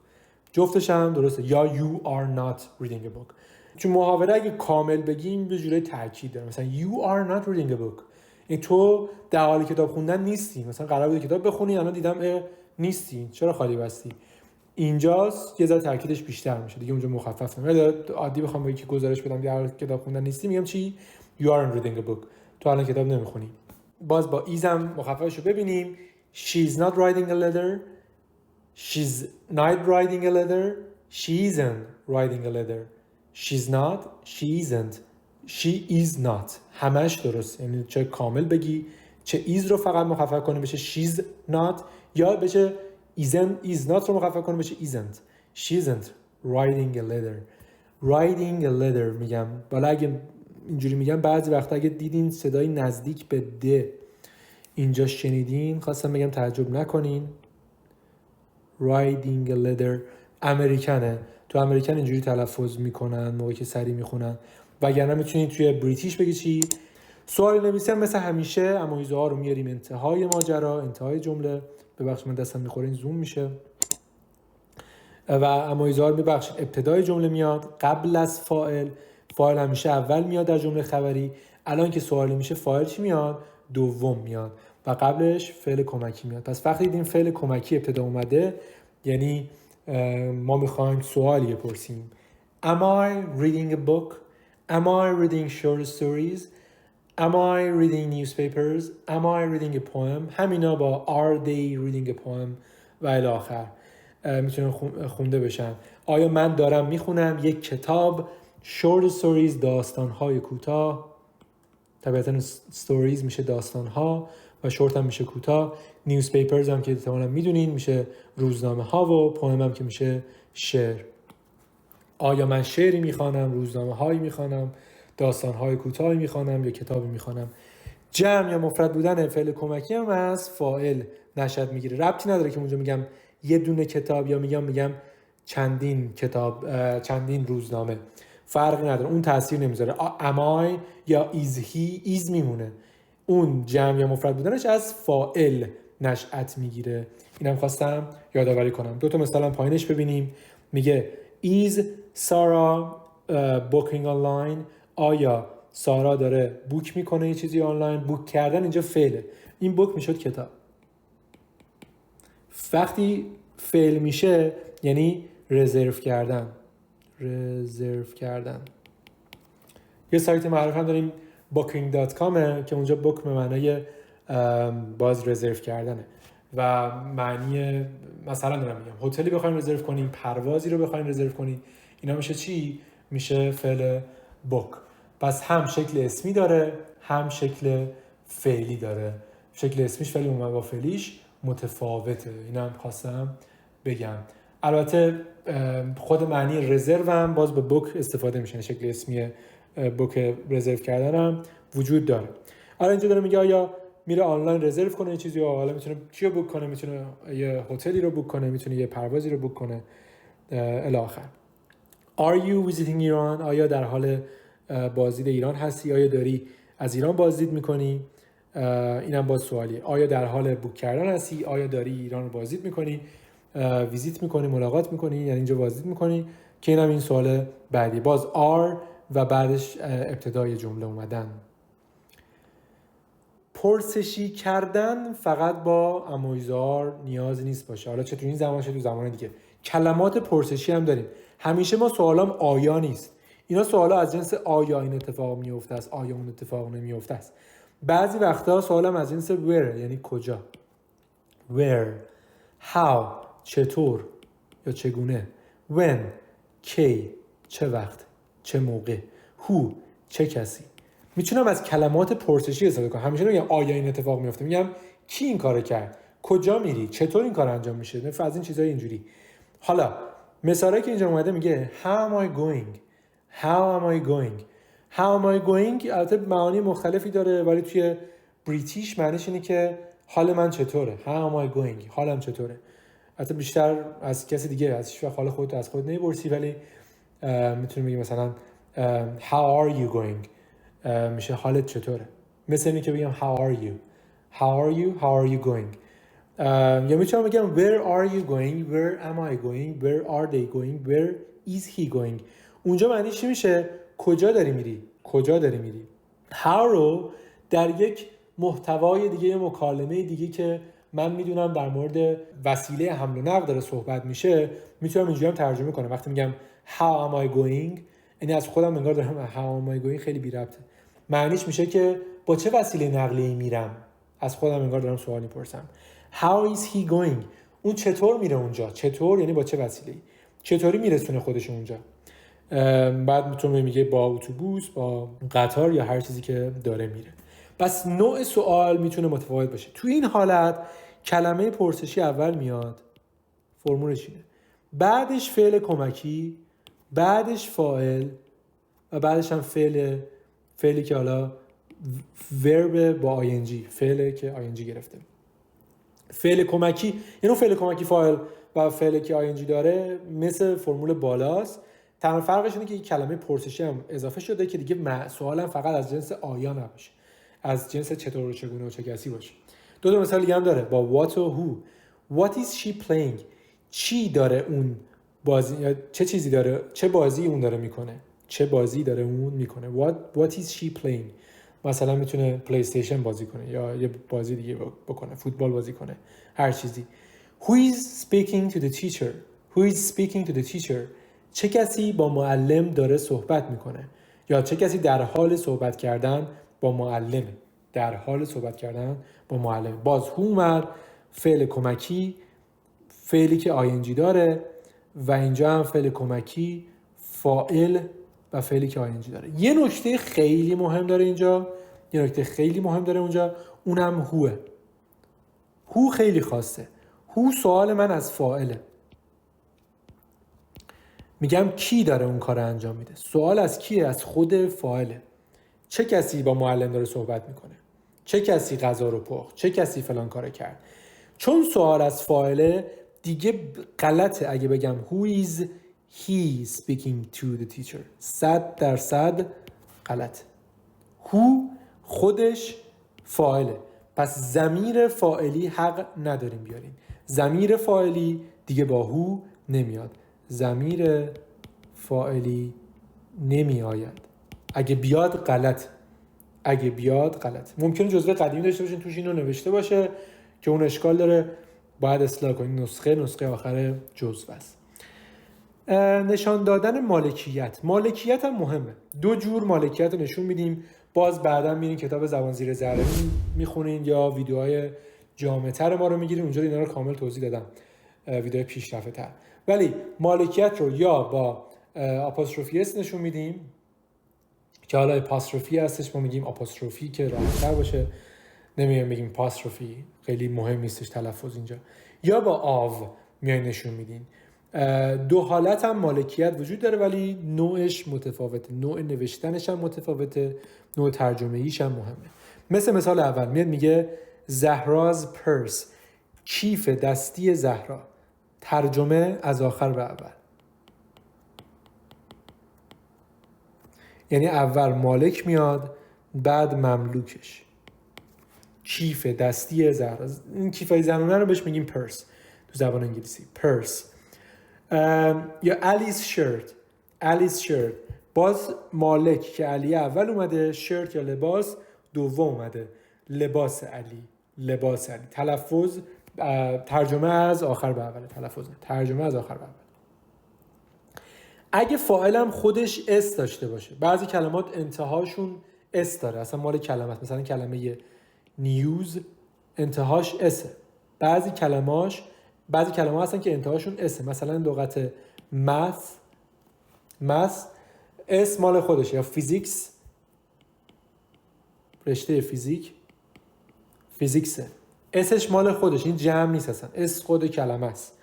[SPEAKER 1] جفتش هم درسته، یا you are not reading a book. چون محاوره اگه کامل بگیم به جوری تاکید داره، مثلا you are not reading a book، این تو در حال کتاب خوندن نیستی. مثلا قرار بود کتاب بخونی، الان دیدم نیستی، چرا خالی بستی؟ اینجاست یه ذره تاکیدش بیشتر میشه دیگه، اونجا مخفف نمیشه. عادی بخوام بگم که گزارش بدم در حال کتاب خوندن نیستی، میگم چی؟ you aren't reading a book، تو الان کتاب نمیخونی. باز با ایزم مخففشو ببینیم. She's not writing a letter. She's not writing a letter. She isn't writing a letter. She's not. She isn't. She is not. همش درست. یعنی چه کامل بگی، چه is رو فقط مخفف کنی بشه she's not، یا بشه is not رو مخفف کنی بشه isn't. She isn't writing a letter. Writing a letter میگم. بالا اگه اینجوری میگم بعضی وقتا اگه دیدین صدای نزدیک به د اینجا شنیدین، خواستم بگم تعجب نکنین. Writing a letter امریکنه، تو امریکن اینجوری تلفظ میکنن موقعی که سری میخونن، وگرنه میتونید توی بریتیش بگی چی؟ سوال نویسی هم مثل همیشه امایزه ها رو میاریم انتهای ماجرا، انتهای جمله. ببخشید من دستم میخوره، این زوم میشه. و امایزه ها رو ببخشید ابتدای جمله میاد قبل از فاعل. فاعل همیشه اول میاد در جمله خبری. الان که سوالی میشه فاعل چی میاد؟ دوم میاد و قبلش فعل کمکی میاد. پس وقتی دیدیم فعل کمکی ابتدا اومده یعنی ما میخوایم سوالی بپرسیم. Am I reading a book? Am I reading short stories? Am I reading newspapers? Am I reading a poem? همینا با are they reading a poem و الی آخر میتونن خونده بشن. آیا من دارم میخونم یک کتاب؟ short stories داستانهای کوتاه، طبیعتاً stories میشه داستانها و short هم میشه کوتاه. newspapers هم که احتمالاً میدونین میشه روزنامه ها و poem هم که میشه شعر. آیا من شعری میخوانم، روزنامه هایی میخوانم، داستان های کوتاهی میخوانم یا کتابی میخوانم؟ جمع یا مفرد بودن فعل کمکی هم از فاعل نشأت میگیره. ربطی نداره که اونجا میگم یه دونه کتاب یا میگم چندین کتاب، چندین روزنامه، فرقی نداره، اون تاثیر نمیذاره. am I یا is he، is میمونه. اون جمع یا مفرد بودنش از فاعل نشأت میگیره. اینم خواستم یادآوری کنم. دو تا مثال هم پایینش ببینیم. میگه is Sarah booking online؟ آیا سارا داره بوک میکنه یه چیزی آنلاین؟ بوک کردن اینجا فعله، این بوک میشد کتاب. وقتی فعل میشه یعنی رزرو کردن. یه سایت معروف هم داریم booking.com که اونجا بوک به معنای باز رزرو کردنه و معنی مثلا دارم میگم هتلی بخوایم رزرو کنیم، پروازی رو بخوایم رزرو کنیم، اینا میشه چی؟ میشه فعل بوک. پس هم شکل اسمی داره هم شکل فعلی داره. شکل اسمیش فعل اومد با فعلیش متفاوته. اینا هم خواستم بگم. البته خود معنی رزرو هم باز به بوک استفاده میشه، شکل اسمی بوک رزرو کردن هم وجود داره. الان اینجا داره میگه آیا میره آنلاین رزرو کنه یه چیزی، یا حالا میتونه چی رو بوک کنه؟ میتونه یه هتلی رو بوک کنه، میتونه یه پروازی رو بوک کنه الی آخر. Are you visiting Iran؟ آیا در حال بازدید ایران هستی؟ آیا داری از ایران بازدید میکنی؟ اینم باز سوالیه. آیا در حال بوک کردن هستی؟ آیا داری ایران رو بازدید میکنی؟ ویزیت میکنی، ملاقات میکنی، یعنی اینجا بازدید میکنی، که اینم این سوال بعدی. باز are و بعدش ابتدای جمله اومدن. پرسشی کردن فقط با امویزار نیاز نیست باشه، حالا چه تو این زمان چه تو زمان دیگه. کلمات پرسشی هم داریم. همیشه ما سوالام آیا نیست، اینا سوالا از جنس آیا این اتفاق میفته است، آیا اون اتفاق نمیفته است. بعضی وقتا سوالم از جنس where یعنی کجا. where. how چطور یا چگونه. when کی چه وقت چه موقع. who چه کسی. میتونم از کلمات پرسشی استفاده کنم. همیشه نمیگم آیا این اتفاق میفته، میگم کی این کارو کرد، کجا میری، چطور این کار انجام میشه. مثلا از این چیزای اینجوری. حالا مثالی که اینجا اومده میگه how am I going. how am I going. how am I going البته معانی مختلفی داره ولی توی بریتیش معنیش اینه که حال من چطوره. how am I going حالم چطوره. البته بیشتر از کسی دیگه از هیچ وقت حال خودت از خود نمیپرسی ولی میتونی بگی مثلا how are you going میشه حالت چطوره. مثل اینه که بگم how are you. how are you going. یا میتونم بگم where are you going. where am I going. where are they going. where is he going. اونجا معنیش چی میشه؟ کجا داری میری. how رو در یک محتوای دیگه، مکالمه دیگه که من میدونم در مورد وسیله حمل و نقل داره صحبت میشه، میتونم اینجوری هم ترجمه کنم. وقتی میگم how am I going یعنی از خودم انگار دارم how am I going خیلی بی ربطه. معنیش میشه که با چه وسیله نقلیه‌ای میرم. از خودم انگار دارم سوال میپرسم. how is he going اون چطور میره اونجا. چطور یعنی با چه وسیله‌ای. چطوری میرسونه خودش اونجا. بعد میتونه میگه با اتوبوس، با قطار یا هر چیزی که داره میره. پس نوع سوال میتونه متفاوت باشه. تو این حالت کلمه پرسشی اول میاد، فرمولش اینه، بعدش فعل کمکی، بعدش فاعل و بعدش هم فعلی که حالا ورب با ING، فعلی که ING گرفته. فعل کمکی یعنی فعل کمکی فاعل و فعلی که ING داره مثل فرمول بالاست. تنها فرقش اینه که این کلمه پرسشی هم اضافه شده که دیگه سوالم فقط از جنس آیا نباشه، از جنس چطور و چگونه و چه کسی باشه. دو مثال دیگه هم داره با what و who. What is she playing. چی داره اون بازی یا چه چیزی داره، چه بازی اون داره میکنه. What is she playing. مثلا میتونه پلی استیشن بازی کنه یا یه بازی دیگه بکنه، فوتبال بازی کنه، هر چیزی. Who is speaking to the teacher. چه کسی با معلم داره صحبت میکنه یا چه کسی در حال صحبت کردن با معلمه. باز who اومد، فعل کمکی، فعلی که ING داره و اینجا هم فعل کمکی، فاعل و فعلی که ING داره. یه نکته خیلی مهم داره اونجا، اونم هوه. هو خیلی خاصه. هو سوال من از فاعله. میگم کی داره اون کار انجام میده. سوال از کیه؟ از خود فاعله. چه کسی با معلم داره صحبت میکنه؟ چه کسی غذا رو پخت؟ چه کسی فلان کارو کرد؟ چون سوال از فاعله دیگه غلطه اگه بگم who is he speaking to the teacher. 100% غلط. who خودش فاعله. پس ضمیر فاعلی حق نداریم بیاریم. ضمیر فاعلی دیگه با who نمیاد. ضمیر فاعلی نمی آید. اگه بیاد غلط. ممکنه جزوه قدیمی داشته باشین توش اینو نوشته باشه که اون اشکال داره، باید اصلاح کنین. نسخه آخر جزوه است. نشان دادن مالکیت هم مهمه. دو جور مالکیت رو نشون میدیم. باز بعدا میرین کتاب زبان زیر ذره میخونین یا ویدیوهای جامع‌تر ما رو میگیرین، اونجا اینا رو کامل توضیح دادم، ویدیو پیشرفته تر. ولی مالکیت رو یا با آپوستروفی اس نشون میدیم که حالا آپوستروفی هستش، ما میگیم آپوستروفی که راحت‌تر باشه، نمیگیم بگیم پاستروفی، خیلی مهم نیستش تلفظ اینجا. یا با آو میاین نشون میدین. دو حالت هم مالکیت وجود داره ولی نوعش متفاوته، نوع نوشتنش هم متفاوته، نوع ترجمه ایش هم مهمه. مثال اول میگه زهراز پرس، کیف دستی زهرا. ترجمه از آخر به اول، یعنی اول مالک میاد بعد مملوکش. کیف دستی زهرا. این کیفای زنونه رو بهش میگیم پرس تو زبان انگلیسی، پرس. یا الیس شرت، باز مالک که علی اول اومده، شرت یا لباس دوم اومده، لباس علی. تلفظ ترجمه از آخر به اول. اگه فاعلم خودش اس داشته باشه، بعضی کلمات انتهاشون اس داره، اصلا مال کلمه است. مثلا کلمه نیوز انتهاش اسه. بعضی کلمه هستن که انتهاشون اسه. مثلا لغت ماث اس مال خودشه، یا فیزیکس رشته فیزیکسه، اسش مال خودش، این جمع نیست اصلا، اس خود کلمه است.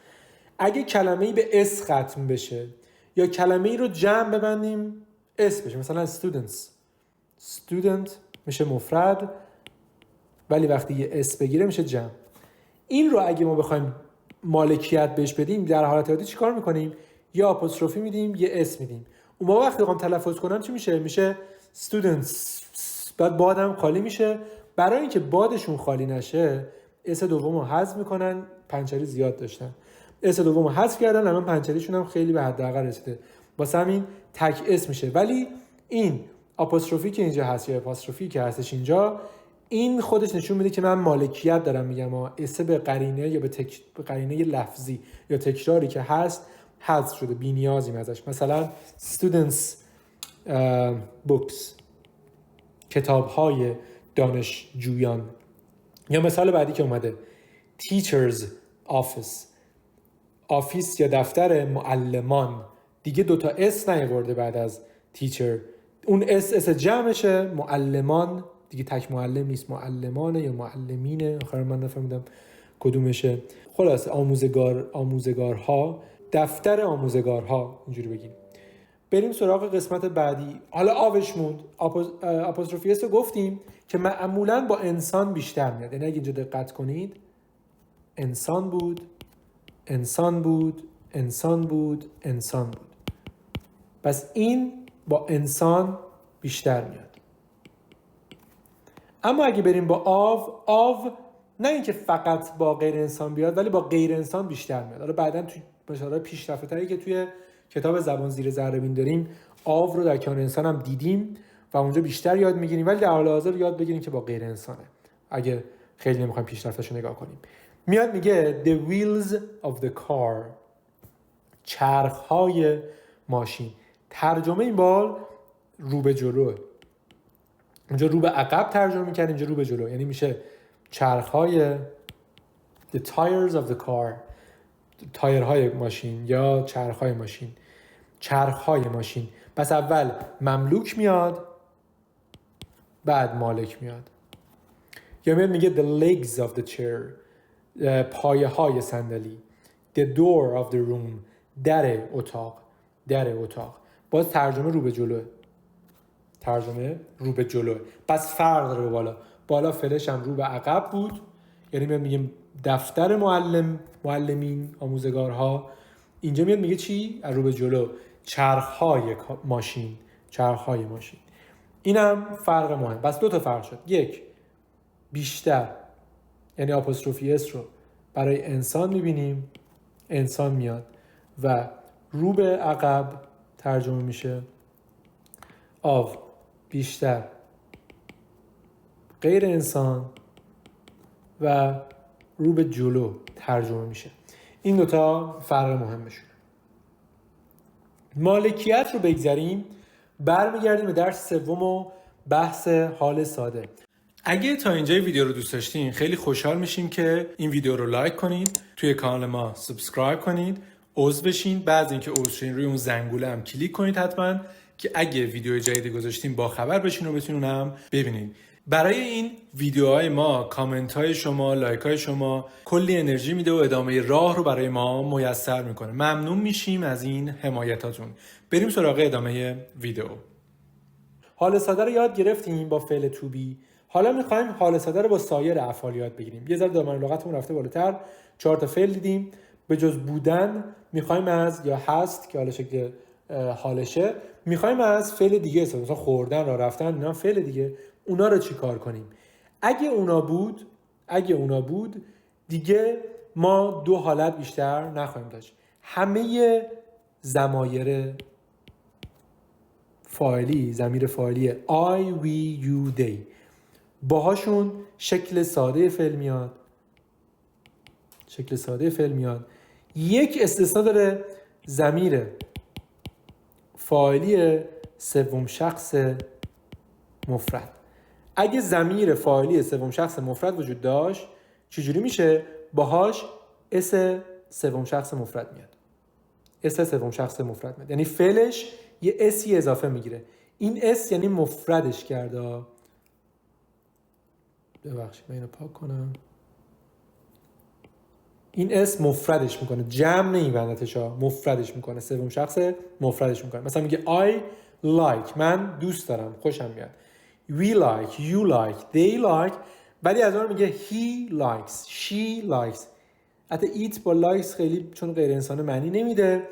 [SPEAKER 1] اگه کلمه‌ای به اس ختم بشه یا کلمه‌ای رو جمع ببندیم اس بشه، مثلا student میشه مفرد ولی وقتی یه اس بگیره میشه جمع. این رو اگه ما بخوایم مالکیت بهش بدیم در حالت عادی چیکار میکنیم؟ یا آپوستروفی میدیم، یه اس میدیم. اون موقع وقتی بخوام تلفظ کنم چی میشه؟ میشه students. بعد بادم خالی میشه. برای اینکه بادشون خالی نشه اس دومو حذف میکنن. پنچری زیاد داشتن، اس دومو حذف کردن، الان پنچریشون هم خیلی به حداقل رسیده، واسه همین تک اس میشه. ولی این آپوستروفی که اینجا هست یا آپوستروفی که هستش اینجا، این خودش نشون میده که من مالکیت دارم میگم اس به قرینه یا به قرینه لفظی یا تکراری که هست حذف شده، بی‌نیازیم ازش. مثلا students books، کتاب‌های دانشجویان. یا مثال بعدی که اومده teachers office، آفیس یا دفتر معلمان. دیگه دوتا اس نیاورده بعد از teacher، اون اس جمعشه. معلمان دیگه تک معلم نیست، معلمانه یا معلمینه، آخر من نفهمیدم کدومشه. خلاص آموزگارها، دفتر آموزگارها، اینجوری بگیم. بریم سراغ قسمت بعدی. حالا آوش موند. آپوستروفی اس رو گفتیم که معمولاً با انسان بیشتر میاد. یعنی اگه اینجا دقت کنید انسان بود، انسان بود، انسان بود، انسان بود. پس این با انسان بیشتر میاد. اما اگه بریم با آو نه اینکه فقط با غیر انسان بیاد، ولی با غیر انسان بیشتر میاد. حالا بعداً توی مثلا پیشرفته‌ای که توی کتاب زبان زیر ذره‌بین داریم، آو رو در کنار انسان هم دیدیم و اونجا بیشتر یاد میگیریم، ولی در حال حاضر یاد بگیریم که با غیر انسانه اگه خیلی نمیخوایم پیشرفتش رو نگاه کنیم. میاد میگه the wheels of the car، چرخ‌های ماشین. ترجمه این بار رو به جلوه. اونجا رو به عقب ترجمه می‌کنیم، اینجا رو به جلو، یعنی میشه چرخ‌های the tires of the car، تایرهای ماشین یا چرخ‌های ماشین. چرخ‌های ماشین. پس اول مملوک میاد بعد مالک میاد. یا میگه the legs of the chair، پایه‌های صندلی. the door of the room، در اتاق. باز ترجمه رو به جلوه. پس فرق داره. بالا فعلش هم رو به عقب بود، یعنی میگیم دفتر معلمین، آموزگارها. اینجا میگه چی؟ رو به جلو، چرخ‌های ماشین. اینم فرق مهم. بس دو تا فرق شد. یک، بیشتر، یعنی آپوستروفی اس رو برای انسان میبینیم، انسان میاد و رو به عقب ترجمه میشه. آو بیشتر، غیر انسان و رو به جلو ترجمه میشه. این دوتا فرق مهمشونه. مالکیت رو بگذاریم، برمیگردیم به درس سوم و بحث حال ساده. اگه تا اینجای ویدیو رو دوست داشتین خیلی خوشحال میشیم که این ویدیو رو لایک کنید، توی کانال ما سابسکرایب کنید، عضو بشین. بعد اینکه عضو شین روی اون زنگوله هم کلیک کنید حتما که اگه ویدیو جدیدی گذاشتیم با خبر بشین و بتونین هم ببینید. برای این ویدیوهای ما کامنت های شما، لایک های شما کلی انرژی میده و ادامه راه رو برای ما میسر میکنه. ممنون میشیم از این حمایتاتون. بریم سراغ ادامه ویدیو. حال ساده رو یاد گرفتیم با فعل تو بی. حالا میخوایم حال ساده رو با سایر افعال یاد بگیریم. یه ذره دامنه لغتمون رفته بالاتر. 4 تا فعل دیدیم. به جز بودن میخوایم از یا هست که حالا شکل حالشه، میخوایم از فعل دیگه استفاده، مثلا خوردن، راه رفتن، اینا فعل دیگه. اونا رو چی کار کنیم؟ اگه اونا بود دیگه ما 2 حالت بیشتر نخواهیم داشت. همه ضمایر فاعلی، ضمیر فاعلی I, we, you, they، باهاشون شکل ساده فعل میاد. یک استثناء داره، ضمیر فاعلی سوم شخص مفرد. اگه ضمیر فاعلی سوم شخص مفرد وجود داشت چجوری میشه؟ باهاش اس سوم شخص مفرد میاد. اس سوم شخص مفرد میاد، یعنی فعلش یه اسی اضافه میگیره. این اس یعنی مفردش کرده. ببخشید من اینو پاک کنم. این اس مفردش میکنه، جمع نمیبندتش ها، مفردش میکنه، سوم شخص مفردش میکنه. مثلا میگه I like، من دوست دارم، خوشم میاد. We like، you like، they like. بعدی از اون میگه he likes، she likes. حتی ایت با لایکس خیلی چون غیر انسانه معنی نمیده،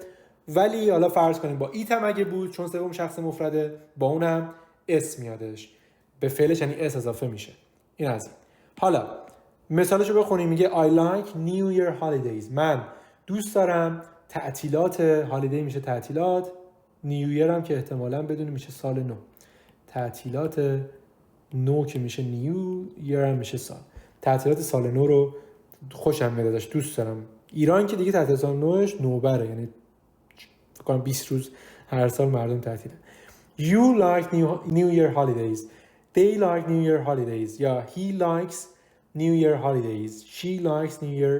[SPEAKER 1] ولی حالا فرض کنیم با ایت هم اگه بود چون سوم شخص مفرده با اونم اس میادش، به فعلش یعنی اس اضافه میشه. این از این. حالا مثالشو بخونیم. میگه I like New Year holidays، من دوست دارم تعطیلات. هالیدی میشه تعطیلات، نیو ایر هم که احتمالاً بدونیم میشه سال نو. تعطیلات نو که میشه نیو ایر هم میشه سال. تعطیلات سال نو رو خوشم میاد ازش، دوست دارم. ایران که دیگه تعطیلات سال نوش نوبره، یعنی فکر کنم 20 روز هر سال مردم تعطیله. You like New Year holidays. They like New Year holidays. یا he likes New Year holidays. She likes New Year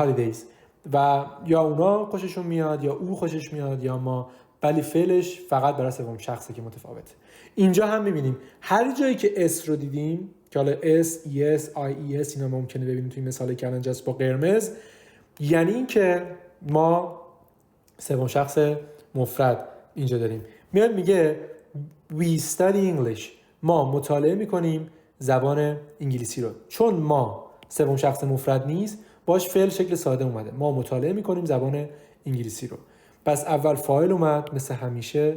[SPEAKER 1] holidays. و یا اونا خوششون میاد یا او خوشش میاد یا ما، ولی فعلش فقط برای سوم شخصه که متفاوته. اینجا هم میبینیم هر جایی که اس رو دیدیم که حالا اس، اس، آی اس اینا ممکنه ببینیم توی مثال که الان جاست با قرمز، یعنی این که ما سوم شخص مفرد اینجا داریم. میاد میگه we study English، ما مطالعه میکنیم زبان انگلیسی رو. چون ما سوم شخص مفرد نیست باش فعل شکل ساده اومده، ما مطالعه میکنیم زبان انگلیسی رو. پس اول فاعل اومد مثل همیشه،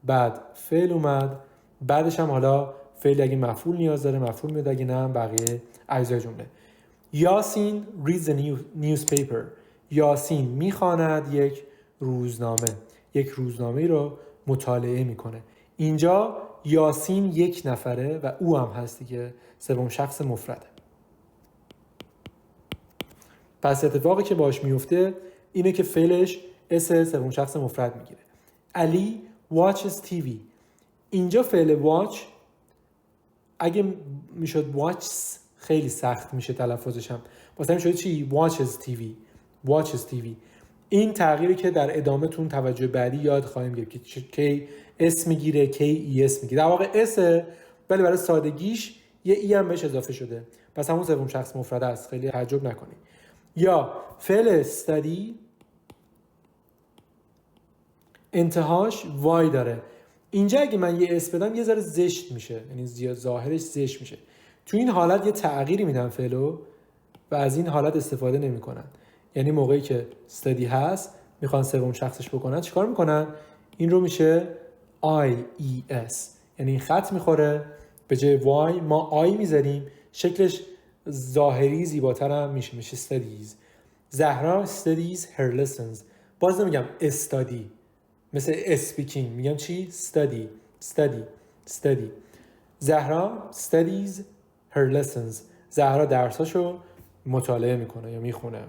[SPEAKER 1] بعد فعل اومد، بعدش هم حالا فعل اگه مفعول نیاز داره مفعول میاد، اگه نه بقیه اجزای جمله. یاسین reads a newspaper، یاسین میخواند یک روزنامه، یک روزنامه رو مطالعه میکنه. اینجا یاسین یک نفره و او هم هستی که سوم شخص مفرده. پس اتفاقی که باش میفته اینه که فعلش اس سوم شخص مفرد میگیره. علی watches TV، اینجا فعل watch اگه میشد watches خیلی سخت میشه تلفظش هم، واسه همین شده چی؟ watches TV. این تغییری که در ادامه تون توجه بعدی یاد خواهیم گرفت که کی اس میگیره کی ای اس میگیره. در واقع اس ولی برای سادگیش یه ای هم بهش اضافه شده، پس همون سوم شخص مفرد است، خیلی تعجب نکنید. یا فعل study انتهاش وای داره. اینجا اگه من یه اس بدم یه ذره زشت میشه، یعنی ظاهرش زشت میشه. تو این حالت یه تغییری میدن فعلو و از این حالت استفاده نمیکنن. یعنی موقعی که study هست میخوان سوم شخصش بکنن چیکار میکنن؟ این رو میشه IES، یعنی این خط میخوره به جای وای ما آی میذاریم، شکلش ظاهری زیباتر هم میشه studies. زهرا studies her lessons، باز نمیگم study مثل speaking، میگم چی؟ study. زهرا studies her lessons، زهرا درساشو مطالعه میکنه یا میخونه.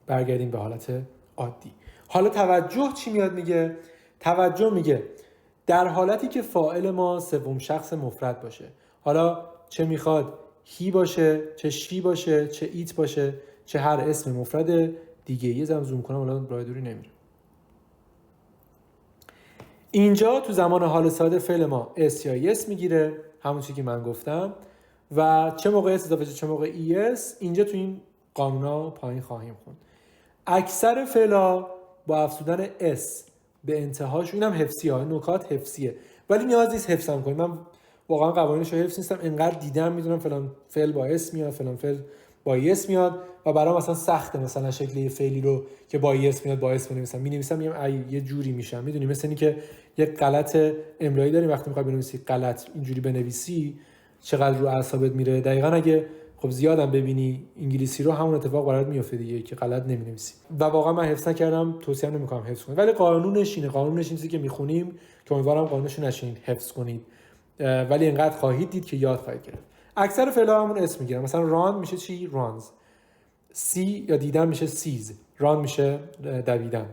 [SPEAKER 1] برگردیم به حالت عادی. حالا توجه چی میاد میگه؟ توجه میگه در حالتی که فاعل ما سوم شخص مفرد باشه، حالا چه میخواد هی باشه، چه شی باشه، چه ایت باشه، چه هر اسم مفرد دیگه. یه زوم کنم الان راه دوری نمیره. اینجا تو زمان حال ساده فعل ما اس یا اس میگیره، همون چیزی که من گفتم، و چه موقع اس اضافه چه موقع ای اس اینجا تو این قانونا پایین خواهیم خوند. اکثر فعلا با افزودن اس به انتهاش، اینم حفظی ها، نکات حفظیه ولی نیاز نیست حفظم کنید. من واقعا قوانینش رو حفظ نیستم، انقدر دیدم میدونم فلان فعل با اس میاد فلان فعل با اس میاد و برام مثلا سخته مثلا شکلی فعلی رو که با اس میاد با اس بنویسم، مینویسم یه جوری میشم، میدونی مثلا اینی که یه غلط املایی داریم وقتی میخوای بنویسی غلط اینجوری بنویسی چقدر رو اعصابت میره. دقیقاً اگه خب زیادم ببینی انگلیسی رو همون اتفاق برات میفته دیگه که غلط نمی‌نویسی. و واقعا من حفظ نکردم، توصیه نمی‌کنم حفظ کنید، ولی قانونش اینه چیزی که می‌خونیم که امیدوارم قانونش رو نشینید حفظ کنید، ولی اینقدر خواهید دید که یاد خواهید گرفت. اکثر فعلا همون اسم میگیرن، مثلا ران میشه چی؟ رانز. سی یا دیدن میشه سیز. ران میشه دویدن.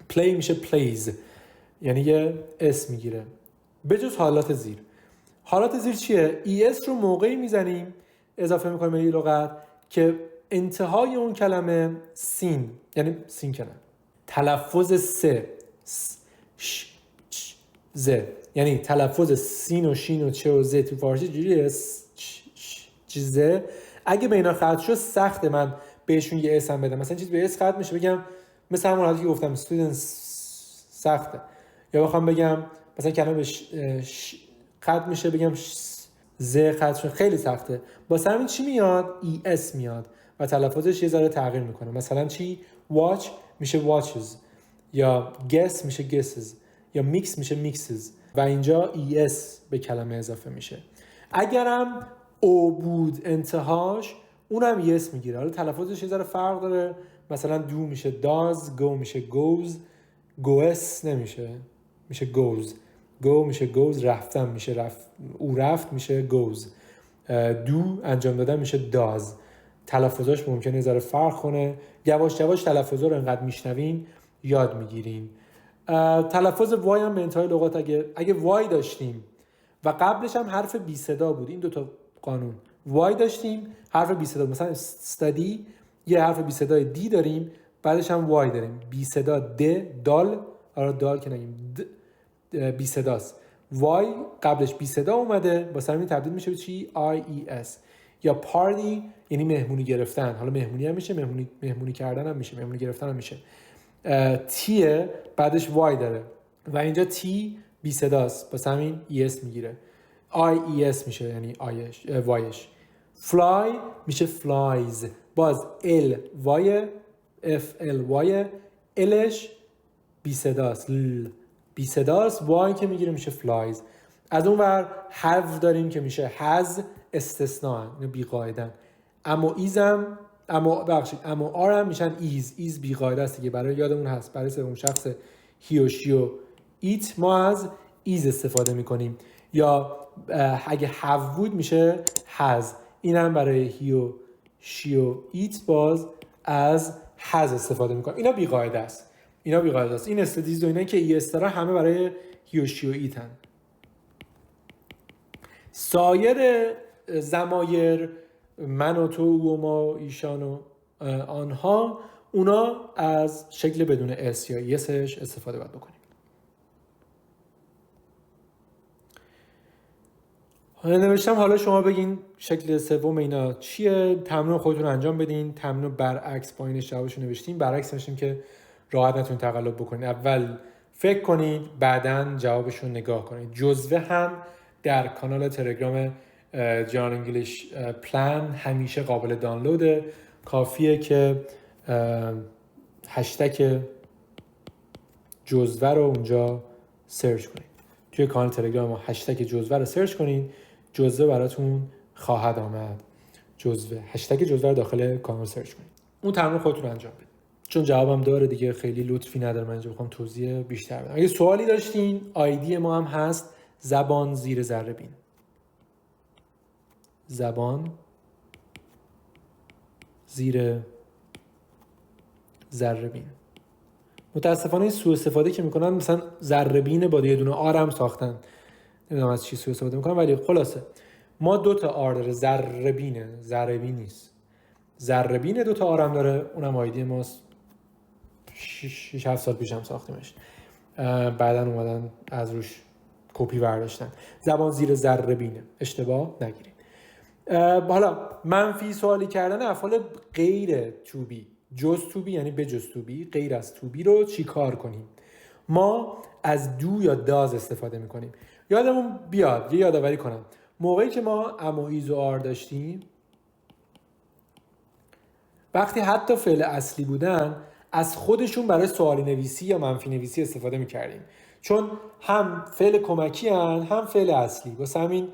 [SPEAKER 1] پلی میشه پلیز. یعنی یه اس میگیره. به جز حالات زیر. حالات زیر چیه؟ ES رو موقعی میزنیم اضافه میکنیم به این لغت که انتهای اون کلمه سین، یعنی سین کنه، تلفظ سه، ش، چ، ز، یعنی تلفظ سین و شین و چه و ز تو فارسی جوریه چیزه. اگه به اینا ختم شد سخته من بهشون یه اسم بدم. مثلا چیز به اس ختم میشه بگم مثل همون حالتی که گفتم students سخته، یا بخوام بگم مثلا کلمه به ختم میشه بگم ز ختم شد خیلی سخته. واسه همین چی میاد؟ ES میاد و تلفظش یه ذره تغییر میکنه. مثلا چی؟ watch میشه watches، یا guess میشه guesses، یا mix میشه mixes و اینجا ES به کلمه اضافه میشه. اگرم او بود انتهاش اونم yes میگیره. حالا تلفظش یه ذره فرق داره. مثلا do میشه does، go میشه goes، goes نمیشه، میشه goes، go میشه goes، رفتن میشه او رفت میشه goes، do انجام دادن میشه does. تلفظاش ممکنه یه ذره فرق کنه. یواش یواش تلفظا رو انقدر میشنوین یاد میگیرین. تلفظ وای هم به انتهای لغات اگه وای داشتیم و قبلش هم حرف بی صدا بود، این دوتا قانون، وای داشتیم حرف بی صدا، مثلا study یه حرف بی صدای دی داریم بعدش هم وای داریم، بی صدا د، دال، آره دال که نگیم بی صداست، وای قبلش بی صدا اومده واسه همین تبدیل میشه به چی؟ IES. یا پارتی یعنی مهمونی گرفتن، حالا مهمونی هم میشه، مهمونی کردن هم میشه، مهمونی گرفتن هم میشه. تیه بعدش وای داره و اینجا تی بی صداست واسه همین ES میگیره. IES میشه یعنی وایش. فلای میشه فلایز، باز ال وای F L وای، الش بی صداست، بی صداست، وای که میگیره میشه فلایز. از اون ور have داریم که میشه has، استثناء بی قاعدن. اما ایزم اما آرم میشن ایز بی قاعده است دیگه، برای یادمون هست برای سوم شخص هی و شی و ایت ما از ایز استفاده میکنیم. یا اگه have بود میشه has، اینم برای هی و شی و ایت باز از has استفاده میکنیم. اینا بی قاعده است، این استدیز و اینا که ای استرا همه برای هی و شی و ایتن. سایر ضمایر من و تو، او و ما، ایشان و آنها، اونا از شکل بدون اس یا یسش استفاده باید بکنیم. نوشتم حالا شما بگین شکل سوم اینا چیه، تمرین خودتون انجام بدین. تمرین برعکس پایینش جوابشو نوشتیم، برعکس نوشتیم که راحت نتونید تقلب بکنید. اول فکر کنید بعدن جوابشو نگاه کنید. جزوه هم در کانال تلگرام جان انگلیش پلان همیشه قابل دانلوده. کافیه که هشتگ جزوه رو اونجا سرچ کنید. توی کانال تلگرام ما هشتگ جزوه رو سرچ کنید، جزوه براتون خواهد آمد. هشتگ جزوه رو داخل کانال سرچ کنید. اون تمرین خودتون انجام بدید. چون جوابم داره دیگه، خیلی لطفی نداره من اینجا بخوام توضیح بیشتر بدم. اگه سوالی داشتین آیدی ما هم هست زبان زیر ذره بین. زبان زیر ذره بین. متاسفانه سوء استفاده که میکنن مثلا ذره بین با یه دونه آر هم ساختن، نمیدونم از چی سوء استفاده میکنن، ولی خلاصه ما دو تا آر داره، ذره بینه، ذره بین نیست. ذره بین دو تا آر هم داره، اونم آیدی ماست. 6-7 سال پیش هم ساختیمش، بعدن اومدن از روش کپی برداشتن. زبان زیر ذره بینه، اشتباه نگیرید. حالا منفی سوالی کردن افعال غیر توبی، جز توبی یعنی به جز توبی، غیر از توبی رو چی کار کنیم؟ ما از دو یا داز استفاده میکنیم. یادمون بیاد، یه یادآوری کنم، موقعی که ما اما ایز و آر داشتیم، وقتی حتی فعل اصلی بودن از خودشون برای سوالی نویسی یا منفی نویسی استفاده میکردیم، چون هم فعل کمکی هن هم فعل اصلی. واسه همین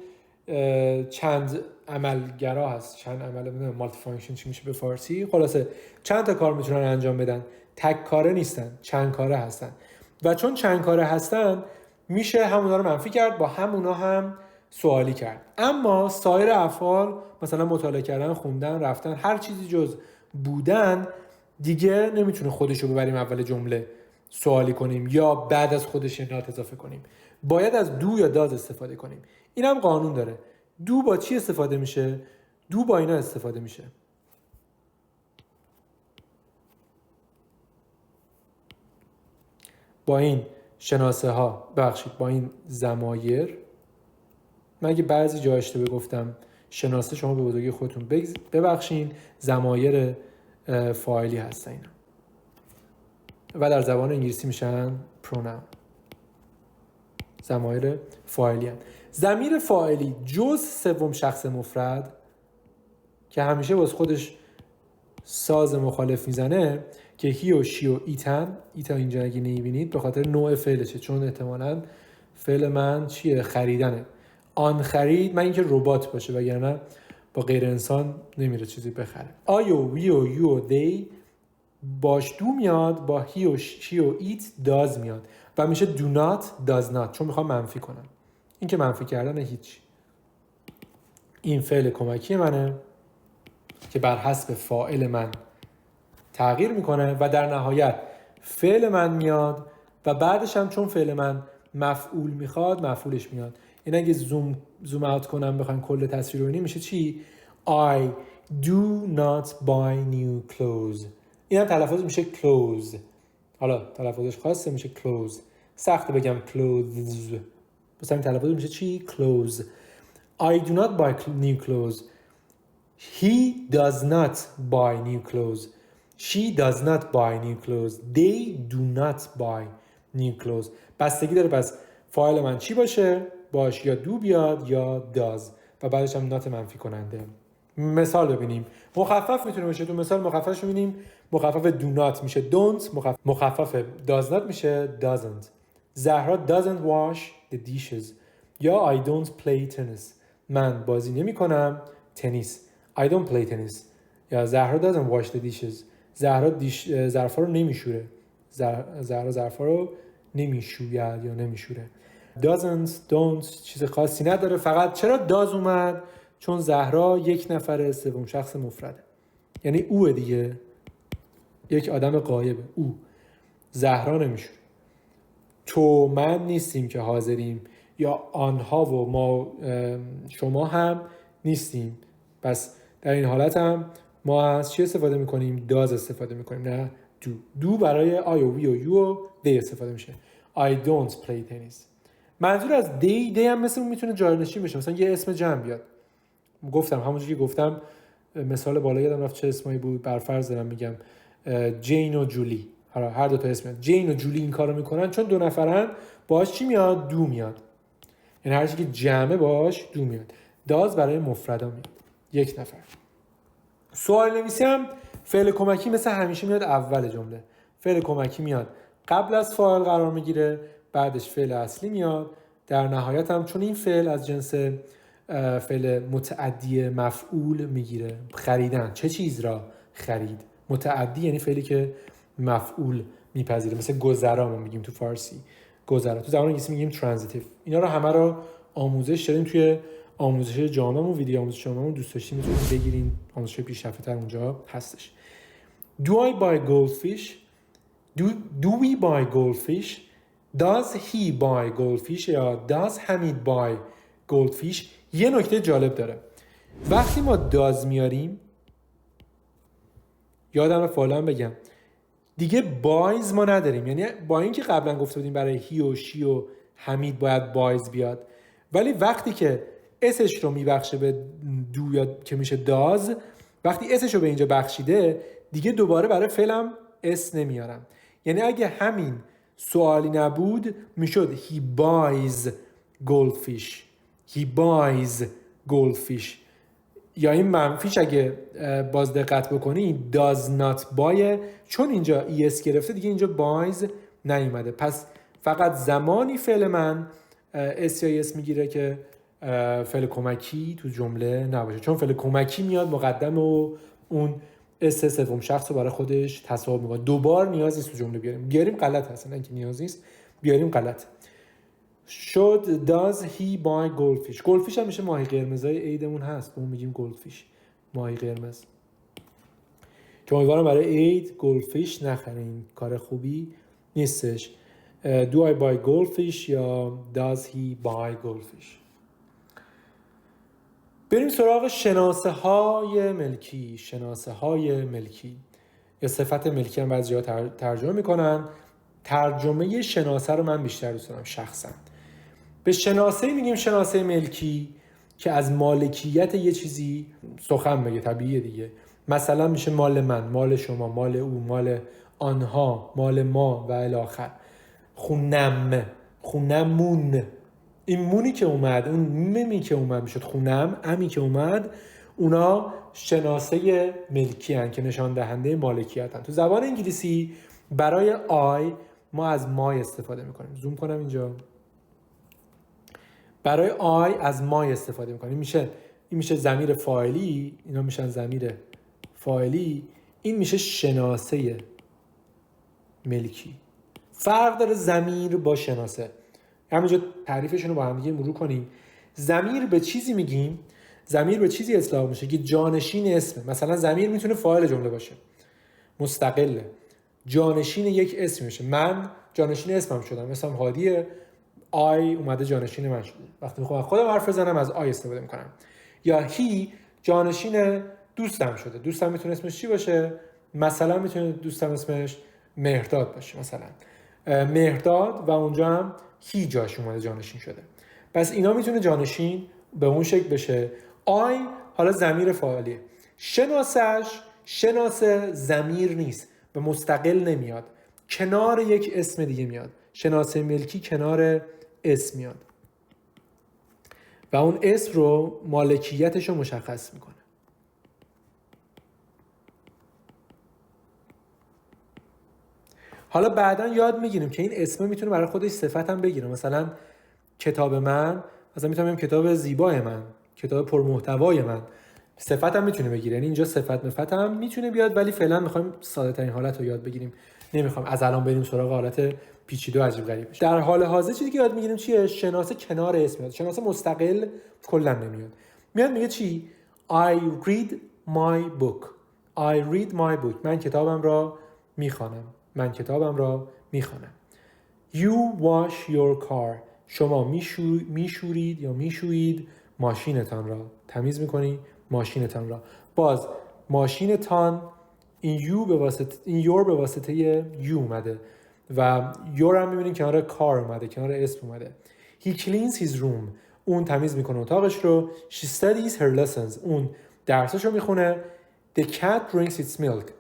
[SPEAKER 1] چند عملگرا هست، چند عمل مالتی فانکشن چی میشه به فارسی، خلاصه چند تا کار میتونن انجام بدن، تک کاره نیستن، چند کاره هستن. و چون چند کاره هستن میشه همونا رو منفی کرد، با همونا هم سوالی کرد. اما سایر افعال مثلا مطالعه کردن، خوندن، رفتن، هر چیزی جز بودن دیگه نمیتونه خودشو ببریم اول جمله. سوالی کنیم یا بعد از خودش not اضافه کنیم. باید از دو یا داز استفاده کنیم. این هم قانون داره. دو با چی استفاده میشه؟ دو با اینا استفاده میشه. با این شناسه ها، ببخشید با این ضمایر، من اگه بعضی جا اشتباه گفتم شناسه شما به بزرگی خودتون ببخشین، ضمایر فاعلی هستن اینا و در زبان انگلیسی میشن pronoun. ضمایر فاعلی هستن. ضمیر فاعلی جز سوم شخص مفرد که همیشه باز خودش ساز مخالف میزنه که هی و شی و ایتن، ایتا اینجا اگه نمیبینید به خاطر نوع فعلشه، چون احتمالاً فعل من چیه؟ خریدنه. آن خرید، من اینکه ربات باشه وگرنه با غیر انسان نمیره چیزی بخره. آی و وی و یو و دی باش دو میاد، با هی و شی و ایت داز میاد و میشه do not does not، چون میخوام منفی کنم. این که منفی کردن هیچ. این فعل کمکی منه که بر حسب فاعل من تغییر میکنه و در نهایت فعل من میاد و بعدش هم چون فعل من مفعول میخواد مفعولش میاد. این اگه زوم اوت کنم بخوایم کل تصویر رو ببینیم میشه چی؟ I do not buy new clothes. این هم تلفظ میشه clothes. حالا تلفظش خاصه میشه clothes. سخته بگم clothes. بس همین تلفظ میشه چی؟ clothes. I do not buy new clothes. He does not buy new clothes. She does not buy new clothes. They do not buy new clothes. بستگی داره پس فاعل من چی باشه؟ باش یا do بیاد یا does و بعدش هم not منفی کننده. مثال ببینیم. مخفف میتونه باشه. تو مثال مخففش ببینیم. مخفف do not میشه don't. مخفف does not میشه doesn't. زهرا doesn't wash the dishes. یا I don't play tennis. من بازی نمی کنم تنیس. I don't play tennis. یا زهرا doesn't wash the dishes. زهرا ظرفا رو نمیشوره. زهرا ظرفا رو نمیشوید یا نمیشوره. doesn't don't چیز خاصی نداره. فقط چرا does اومد؟ چون زهرا یک نفر سوم شخص مفرده. یعنی اوه دیگه. یک آدم غایبه. او. زهرا نمیشوره. تو من نیستیم که حاضریم یا آنها و ما شما هم نیستیم. پس در این حالت هم ما از چی استفاده میکنیم؟ داز استفاده میکنیم، نه دو. دو برای آی و وی و یو و دی استفاده میشه. I don't play tennis. منظور از دی هم مثل اون میتونه جایگزین بشه، مثلا یه اسم جمع بیاد. گفتم همونجوری که گفتم مثال بالا یادم رفت چه اسمایی بود، برفرض دارم میگم جین و جولی. هر دو تا اسم میاد. جین و جولی این کارو میکنن چون دو نفرن، باهاش چی میاد؟ دو میاد. یعنی هر چیزی که جمعه باهاش دو میاد. داز برای مفردا میاد. یک نفر. سوال نویسی هم فعل کمکی مثل همیشه میاد اول جمله. فعل کمکی میاد قبل از فاعل قرار میگیره، بعدش فعل اصلی میاد، در نهایت هم چون این فعل از جنس فعل متعدی مفعول میگیره. خریدن، چه چیز را خرید. متعدی یعنی فعلی که مفعول میپذیره، مثل گذرا ما میگیم تو فارسی گذرا، تو زبان انگلیسی میگیم ترانزیتیو. اینا رو همه رو آموزش داریم توی آموزش جامعمون، ویدیو آموزش جامعمون. دوست داشتین میتونید بگیرین، آموزش پیشرفته تر اونجا هستش. Do I buy goldfish? Do we buy goldfish? Does he buy goldfish? یا does حمید buy goldfish؟ یه نکته جالب داره. وقتی ما does میاریم، یادم فعلا بگم دیگه بایز ما نداریم. یعنی با اینکه قبلا گفته بودیم برای هی و شی و حمید باید بایز بیاد، ولی وقتی که اسش رو میبخشه به دو یا که میشه داز، وقتی اسش رو به اینجا بخشیده دیگه دوباره برای فعلم اس نمیارم. یعنی اگه همین سوالی نبود میشد he buys goldfish. he buys goldfish. یا این منفیش اگه باز دقت بکنی does not buy، چون اینجا es گرفته دیگه اینجا buys نیومده. پس فقط زمانی فعل من اس یا اس میگیره که فعل کمکی تو جمله نباشه، چون فعل کمکی میاد مقدم و اون اس سوم شخص رو برای خودش تصاحب میکنه. دوبار نیاز نیست تو جمله بیاریم غلط هست، نه که نیاز نیست بیاریم غلط. Should does he buy goldfish؟ goldfish هم میشه ماهی قرمزای عیدمون هست، اون میگیم goldfish، ماهی قرمز. که امیدوارم برای عید goldfish نخرین، کار خوبی نیستش. Do I buy goldfish یا does he buy goldfish. بریم سراغ شناسه های ملکی. شناسه های ملکی یا صفت ملکی هم بعضی ها ترجمه میکنن. ترجمه شناسه رو من بیشتر دوست دارم شخصا. به شناسه میگیم شناسه ملکی که از مالکیت یه چیزی سخن بگه. طبیعیه دیگه. مثلا میشه مال من، مال شما، مال او، مال آنها، مال ما و الی آخر. خونم، خونمون، این مونی که اومد، اون ممی که اومد میشد خونم، امی که اومد، اونا شناسه ملکی هن که نشان دهنده مالکیت هن. تو زبان انگلیسی برای آی ما از مای استفاده میکنیم. زوم کنم اینجا. برای آی از مای استفاده میکنیم. این میشه ضمیر فاعلی، اینا میشن ضمیر فاعلی. این میشه شناسه ملکی. فرق داره ضمیر با شناسه. همینجا تعریفشون رو با هم دیگه مرور کنیم. ضمیر به چیزی میگیم، ضمیر به چیزی اطلاق میشه که جانشین اسمه. مثلا ضمیر میتونه فاعل جمله باشه، مستقله، جانشین یک اسم میشه. من جانشین اسمم شدم، مثلا هادیه، آی اومده جانشین من شده. وقتی میخوام خودم حرف بزنم از آی استفاده میکنم. یا هی جانشین دوستم شده. دوستم میتونه اسمش چی باشه؟ مثلا میتونه دوستم اسمش مهرداد باشه، مثلا مهرداد، و اونجا هم هی جاش اومده جانشین شده. پس اینا میتونه جانشین به اون شکل بشه. آی حالا ضمیر فاعلیه. شناسه ضمیر نیست و مستقل نمیاد، کنار یک اسم دیگه میاد. شناسه ملکی کنار اسم میاد و اون اسم رو مالکیتش رو مشخص میکنه. حالا بعداً یاد میگیریم که این اسم میتونه برای خودش صفت هم بگیره. مثلا کتاب من، مثلا میتونم بگم کتاب زیبای من، کتاب پرمحتوای من. صفت هم میتونه بگیره. یعنی اینجا صفت مفت هم میتونه بیاد، ولی فعلا میخوایم ساده ترین حالت رو یاد بگیریم. نمیخوام از الان بریم سراغ حالت پیچیده و عجیب غریب. در حال حاضر چیزی که یاد میگیریم چیه؟ شناسه کنار اسم میاد. شناسه مستقل کلا نمیاد. میاد میگه چی؟ I read my book. I read my book. من کتابم را میخوانم. من کتابم را میخوانم. You wash your car. شما میشورید یا میشویید ماشینتان را. تمیز میکنی ماشینتان را. باز ماشینتان، این your به واسطه you اومده و your هم میبینید کنار کار اومده، کنار اسم اومده. He cleans his room. اون تمیز میکنه اتاقش رو. She studies her lessons. اون درسش رو میخونه. The cat drinks its milk.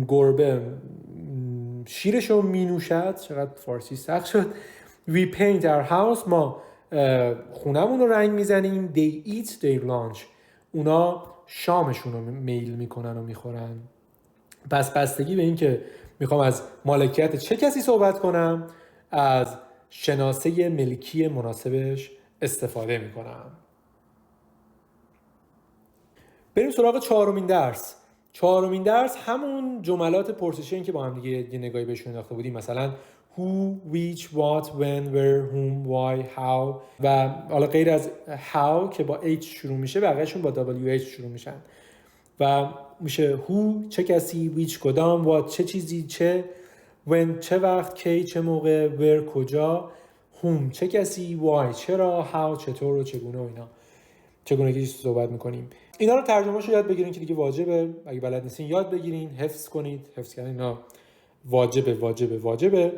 [SPEAKER 1] گربه شیرش رو مینوشد. چقدر فارسی سخت شد. We paint our house. ما خونمون رو رنگ میزنیم. They eat their lunch. اونا شامشون رو میل میکنن و میخورن. پس بستگی به این که میخوام از مالکیت چه کسی صحبت کنم، از شناسه ملکی مناسبش استفاده میکنم. بریم سراغ چهارمین درس. چهارمین درس همون جملات پرسشی که با هم دیگه یه نگاهی بهشون انداخته بودیم. مثلا who, which, what, when, where, whom, why, how و حالا غیر از how که با h شروع میشه بقیه‌شون با wh شروع میشن و میشه who چه کسی، which کدام، what چه چیزی، چه، when چه وقت، کی چه موقع، where کجا، whom چه کسی، why چرا، how چطور و چگونه و اینا. چگونه که صحبت میکنیم. اینا رو ترجمه‌شو یاد بگیرین که دیگه واجبه. اگه بلد نیستین یاد بگیرین، حفظ کنید. حفظ کردن اینا واجبه.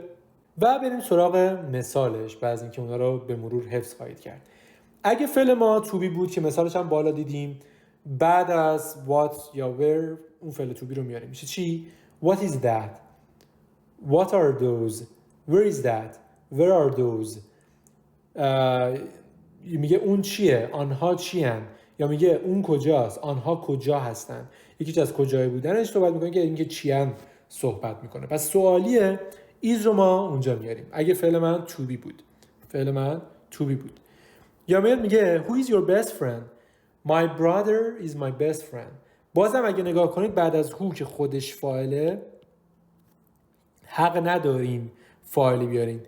[SPEAKER 1] و بریم سراغ مثالش بعد از اینکه اونا رو به مرور حفظ خواهید کرد. اگه فعل ما to be بود که مثالش هم بالا دیدیم، بعد از what یا where اون فعل to be رو میاریم. میشه چی؟ What is that? What are those? Where is that? Where are those? میگه اون چیه؟ آنها چیان؟ یا میگه اون کجاست؟ آنها کجا هستن؟ یکی از کجای بودنش صحبت میکنه که اینکه چیان صحبت میکنه. پس سوالیه ایز رو ما اونجا میاریم. اگه فعل من to be بود. فعل من to be بود. یا میگه who is your best friend? My brother is my best friend. بازم اگه نگاه کنید بعد از who که خودش فاعله حق نداریم فاعلی بیارین.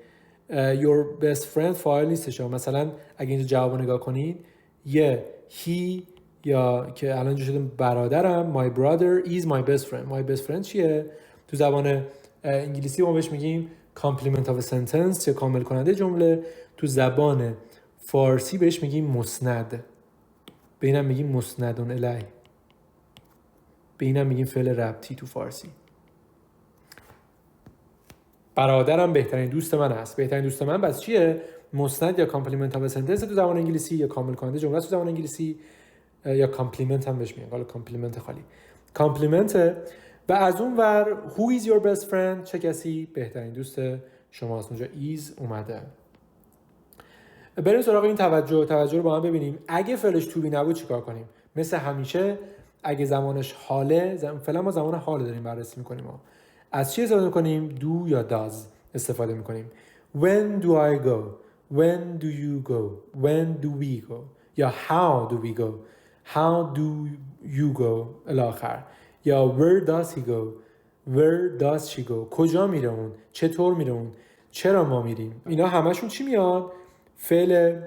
[SPEAKER 1] Your best friend فاعل نیستش. مثلا اگه اینجا جواب نگاه کنید یه he یا که الان جو شده برادرم my brother is my best friend. My best friend چیه؟ تو زبان انگلیسی ما بهش میگیم کامپلیمنت آف سنتنس یا کامل کننده جمله تو زبان فارسی بهش میگیم مسند، به اینم میگیم مسندون الیه، به اینم میگیم فعل ربطی تو فارسی. برادرم بهترین دوست من است. بهترین دوست من بس چیه؟ مسند یا کامپلیمنت آف سنتنس تو زبان انگلیسی یا کامل کننده جمله تو زبان انگلیسی، یا کامپلیمنت هم بهش میگن، حالا کامپلیمنت خالی کامپلیمنت. و از اون ور who is your best friend، چه کسی بهترین دوست شماست. اونجا is اومده. بریم سراغ این توجه رو با هم ببینیم. اگه فعلش to be نبود چیکار کنیم؟ مثل همیشه اگه زمانش حاله، فعلا ما زمان حال داریم بررسی میکنیم. از چی استفاده میکنیم؟ do یا does استفاده میکنیم. when do I go، when do you go، when do we go، یا how do we go، how do you go الاخر، یا where does he go، where does she go، کجا میره اون، چطور میره اون، چرا ما میریم. اینا همشون چی میاد؟ فعل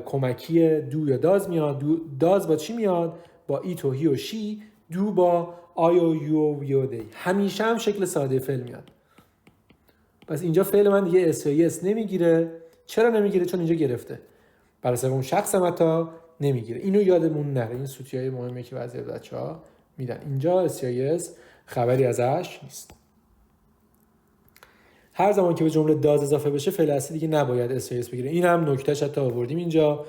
[SPEAKER 1] کمکی do یا does میاد. does با چی میاد؟ با it و he و she. do با I و you و we و they. همیشه هم شکل ساده فعل میاد. پس اینجا فعل من دیگه s یا yes نمیگیره. چرا نمیگیره؟ چون اینجا گرفته. برای سبب اون شخص هم حتی نمیگیره. اینو یادمون نره. این سوتیای مهمه که بعضی از بچه‌ها میدن. اینجا s یا yes خبری ازش نیست. هر زمان که به جمله داز اضافه بشه فعل اصلی دیگه نباید اس یا اس بگیره. این هم نکتهش حتی آوردیم اینجا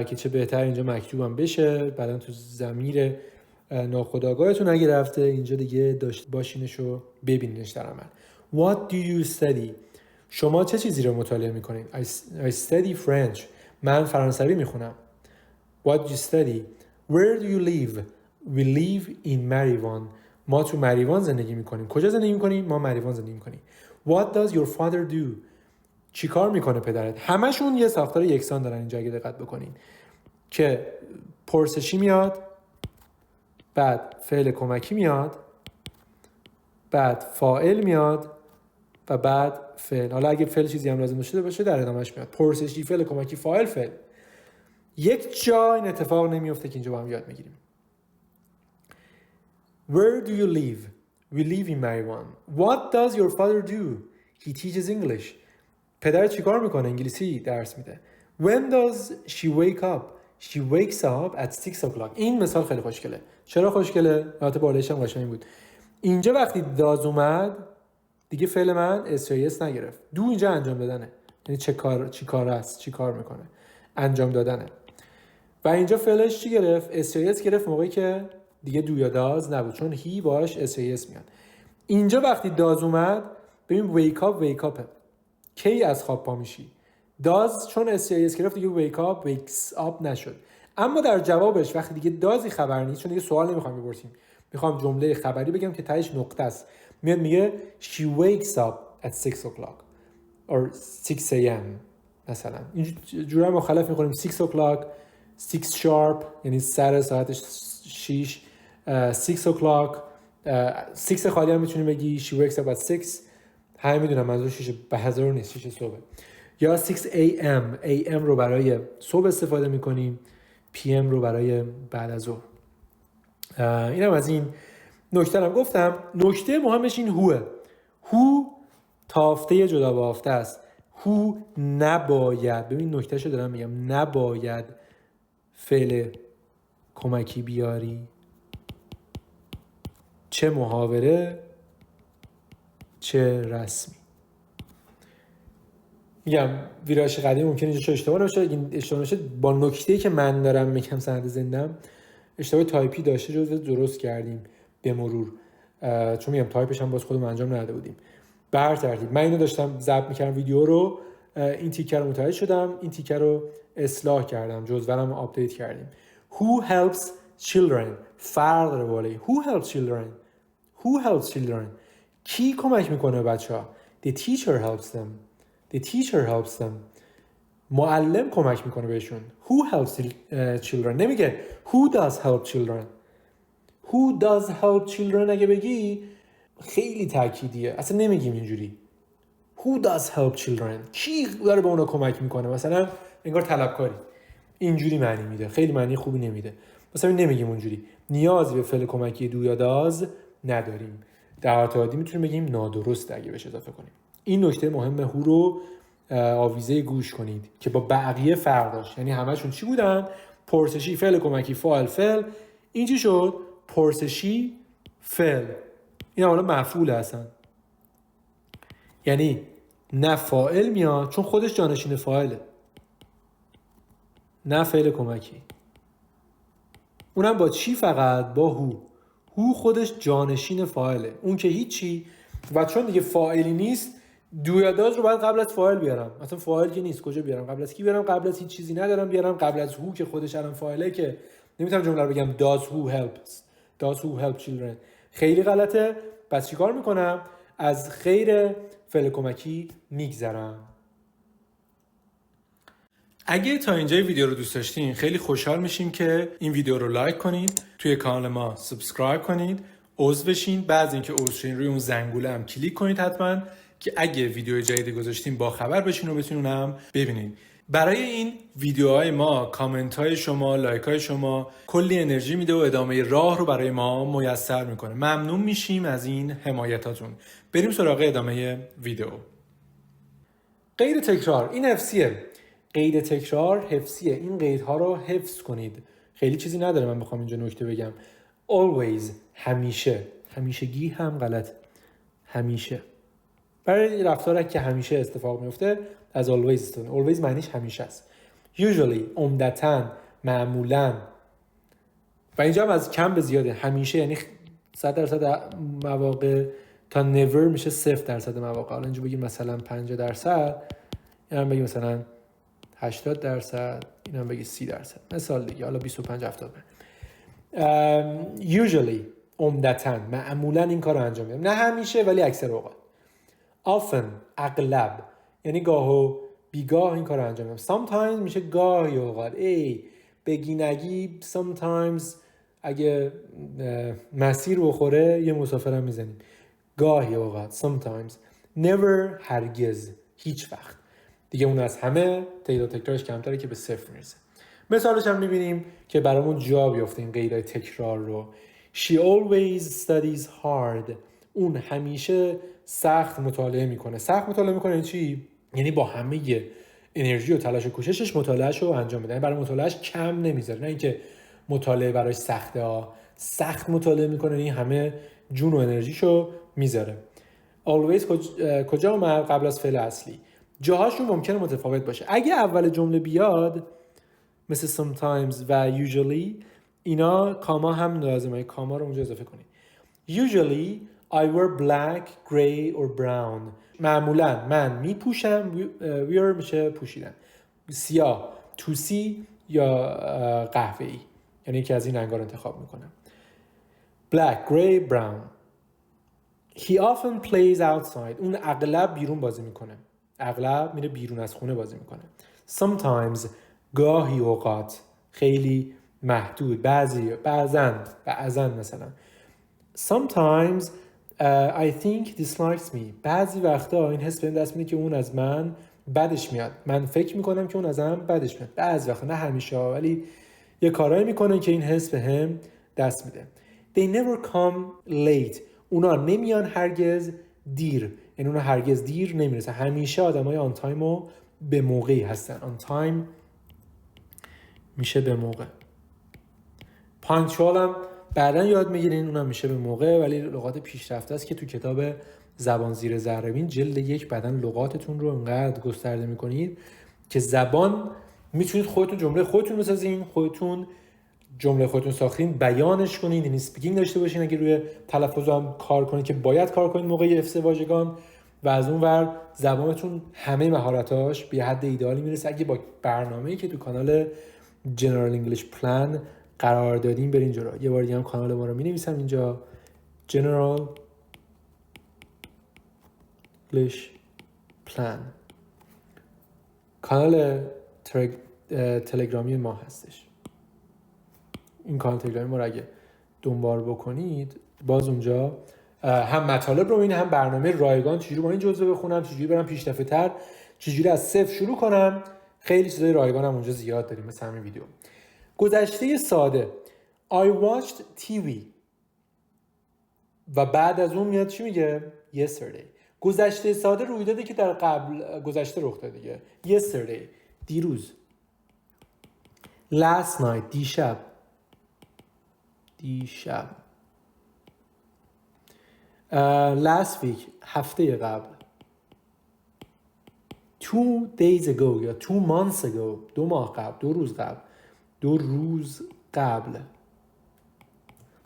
[SPEAKER 1] که چه بهتر اینجا مکتوبم بشه، بعدن تو ضمیر ناخودآگاهتون اگه رفته اینجا دیگه داشت باشینشو ببینینش در عمل. What do you study؟ شما چه چیزی رو مطالعه میکنید؟ I study French. من فرانسوی میخونم. What do you study؟ Where do you live؟ We live in Mariwan. ما تو مریوان زندگی میکنیم. کجا زندگی میکنیم؟ ما مریوان زندگی میکنیم. What does your father do؟ چی کار میکنه پدرت؟ همشون یه ساختار یکسان دارن اینجا اگه دقت بکنین که پرسشی میاد، بعد فعل کمکی میاد، بعد فاعل میاد و بعد فعل. حالا اگه فعل چیزی هم لازم داشته باشه در ادامهش میاد. پرسشی، فعل کمکی، فاعل، فعل. یک جا این اتفاق نمیفته که اینجا با هم یاد میگیریم. Where do you live؟ We live in Mariwan. What does your father do؟ He teaches English. پدر چی کار میکنه؟ انگلیسی درس میده. When does she wake up؟ She wakes up at 6 o'clock. این مثال خیلی خوشگله. چرا خوشگله؟ البته بالایش هم قشنگ بود. اینجا وقتی داز اومد دیگه فعل من اس یا اس نگرفت. دو اینجا انجام دادنه. یعنی چی کار است؟ چی کار میکنه؟ انجام دادنه. و اینجا فعلش چی گرفت؟ اس یا اس گرفت موقعی که دیگه دو یا داز نبود، چون هی باش اس یا اس میاد. اینجا وقتی داز اومد ببین wake up کی از خواب پا میشی؟ داز چون اس یا اس گرفت دیگه wakes up نشد. اما در جوابش وقتی دیگه دازی خبر نیست، چون دیگه سوال نمیخوام بپرسیم، میخوام جمله خبری بگم که تهش نقطه است، میاد میگه she wakes up at 6 o'clock or 6 a.m. مثلا اینجوری مخالف میخوریم 6 o'clock 6 sharp یعنی سر ساعتش 6 6 o'clock 6 خالی هم میتونیم بگی she wakes up at 6. همه میدونم منظور 6 به هزار نیست، 6 صبح. یا 6 am رو برای صبح استفاده میکنیم، pm رو برای بعد از ظهر. اینم از این نکته هم گفتم. نکته مهمش این هو تافته جدا بافته است. هو نباید، ببین نکتهشو دارم میگم، نباید فعل کمکی بیاری، چه محاوره چه رسمی. میگم ویراش قدیم ممکنه اینجا اشتباه نشه. این اشتباه نشه با نکته‌ای که من دارم میگم سند زندم اشتباه تایپی داشته، جزو درست کردیم به مرور، چون میگم تایپش هم باز خودمون انجام نداده بودیم. به هر ترتیب من اینو داشتم ضبط می‌کردم ویدیو رو، این تیکر رو متوجه شدم، این تیکر رو اصلاح کردم، جزوه‌رم رو آپدیت کردیم. Who helps children؟ فرق داره بالایی. Who helps children؟ Who helps children؟ کی کمک میکنه بچه‌ها؟ The teacher helps them. The teacher helps them. معلم کمک میکنه بهشون. Who helps children؟ نمیگه Who does help children؟ Who does help children اگه بگی خیلی تأکیدیه، اصلا نمیگیم اینجوری. Who does help children؟ کی داره به اونا کمک میکنه؟ مثلا انگار طلبکاری. اینجوری معنی میده، خیلی معنی خوبی نمیده. مثلا نمیگیم اونجوری. نیازی به فعل کمکی دو یا داز نداریم. در حالت عادی میتونیم بگیم نادرست اگه بهش اضافه کنیم. این نکته مهم هو رو آویزه گوش کنید که با بقیه فرق داشت. یعنی همشون چی بودن؟ پرسشی، فعل کمکی، فاعل، فعل. این چی شد؟ پرسشی، فعل. این حالا مفعول هستن. یعنی نه فاعل میاد چون خودش جانشین فاعله، نه فعل کمکی. اونم با چی؟ فقط با هو. هو خودش جانشین فاعله، اون که هیچی. و چون دیگه فاعلی نیست، دو یا داز رو باید قبل از فاعل بیارم. مثلا فاعل که نیست، کجا بیارم؟ قبل از کی بیارم؟ قبل از هیچ چیزی ندارم بیارم. قبل از هو که خودش الان فاعله که نمیتونم جمله رو بگم does who helps does who help children. خیلی غلطه. پس چیکار میکنم؟ از غیر فعل کمکی میگذرم. اگه تا اینجای ویدیو رو دوست داشتین خیلی خوشحال میشیم که این ویدیو رو لایک کنید، توی کانال ما سابسکرایب کنید، عضو بشین. بعد اینکه عضو شین روی اون زنگوله هم کلیک کنید حتما که اگه ویدیو جدیدی گذاشتیم با خبر بشین و بتونین هم ببینید. برای این ویدیوهای ما کامنت های شما، لایک های شما کلی انرژی میده و ادامه راه رو برای ما میسر میکنه. ممنون میشیم از این حمایتاتون. بریم سراغ ادامه ویدیو. قید تکرار این حفظیه. قید تکرار حفظیه. این قیدها رو حفظ کنید. خیلی چیزی نداره من بخوام اینجا نکته بگم. always همیشه. همیشگی هم غلط. همیشه. برای رفتار که همیشه اتفاق میفته از always استفاده. always معنیش همیشه است. usually عمدتاً، معمولاً. و اینجا هم از کم به زیاده. همیشه یعنی 100% مواقع تا never میشه 0% مواقع. حالا اینجا بگیم مثلا 50%، این هم بگیم مثلا 80%، این هم بگیم 30%. مثال دیگه حالا 25-70. usually عمدتاً، معمولاً این کار رو انجام میدم. نه همیشه ولی اکثر اوقات. often اغلب، یعنی گاه و بیگاه این کار رو انجام میدم. sometimes میشه گاهی اوقات. بگی نگی sometimes اگه مسیر بخوره یه مسافرم میزنیم. گاهی اوقات sometimes. never هرگز، هیچ وقت. دیگه اون از همه تعداد تکرارش کمتره که به 0 میرسه. مثالش هم میبینیم که برامون جا بیفته این قیدای تکرار رو. She always studies hard. اون همیشه سخت مطالعه میکنه. سخت مطالعه میکنه یعنی چی؟ یعنی با همه انرژی و تلاش و کوششش مطالعهش رو انجام میده. برای مطالعهش کم نمیذاره. نه اینکه مطالعه براش سخته ها. سخت مطالعه میکنه، این همه جون و انرژیشو میذاره. always کجا اومد؟ قبل از فعل اصلی. جاهاشون ممکنه متفاوت باشه. اگه اول جمله بیاد مثل sometimes و usually، اینا کاما هم لازمه. کاما رو اونجا اضافه کنید. usually I wear black, gray or brown. معمولا من میپوشم. wear میشه پوشیدن. سیاه، توسی یا قهوه‌ای، یعنی یکی از این رنگا رو انتخاب میکنم. black, gray, brown. He often plays outside. اون اغلب بیرون بازی میکنه. اغلب میره بیرون از خونه بازی میکنه. Sometimes گاهی اوقات، خیلی محدود، بعضن مثلا. Sometimes I think dislikes me. بعضی وقتا این حس بهم دست میده که اون از من بدش میاد. من فکر میکنم که اون ازم بدش میاد. بعضی وقتا، نه همیشه، ولی یه کارایی میکنه که این حس بهم دست میده. They never come late. اونا نمیان هرگز دیر. یعنی اونا هرگز دیر نمیرسن. همیشه آدمای آن تایم و به موقعی هستن. آن تایم میشه به موقع. پانکچوال هم بعداً یاد میگیرین، اونم میشه به موقع، ولی لغات پیشرفته است که تو کتاب زبان زیر ذره‌بین جلد 1 بعداً لغاتتون رو انقدر گسترده میکنید که زبان میتونید خودتون جمله خودتون بسازین، خودتون جمله خودتون ساختین، بیانش کنین، یعنی اسپیکینگ داشته باشین. اگه روی تلفظ هم کار کنید که باید کار کنید موقع حفظ واژگان، و از اون ور زبانتون همه مهارتاش به حد ایدئالی میرسه. اگه با برنامه‌ای که تو کانال جنرال انگلیش پلان قرار دادیم برین جلو. یه بار دیگه هم کانال ما رو می‌نویسم اینجا، جنرال انگلیش پلان. کانال تلگرامی ما هستش. این کانال تلگرامی ما رو اگه دنبال بکنید باز اونجا هم مطالب رو ببینید، هم برنامه رایگان چجوری با این جزوه بخونم، چجوری برم پیشرفته‌تر، چجوری از صفر شروع کنم. خیلی چیزای رایگان هم اونجا زیاد داریم مثل همین ویدیو. گذشته ساده. I watched TV. و بعد از اون میاد چی میگه؟ Yesterday. گذشته ساده رویدادی که در قبل گذشته رخ داده دیگه. yesterday دیروز. last night دیشب. last week هفته قبل. 2 days ago یا 2 months ago 2 ماه قبل، 2 روز قبل.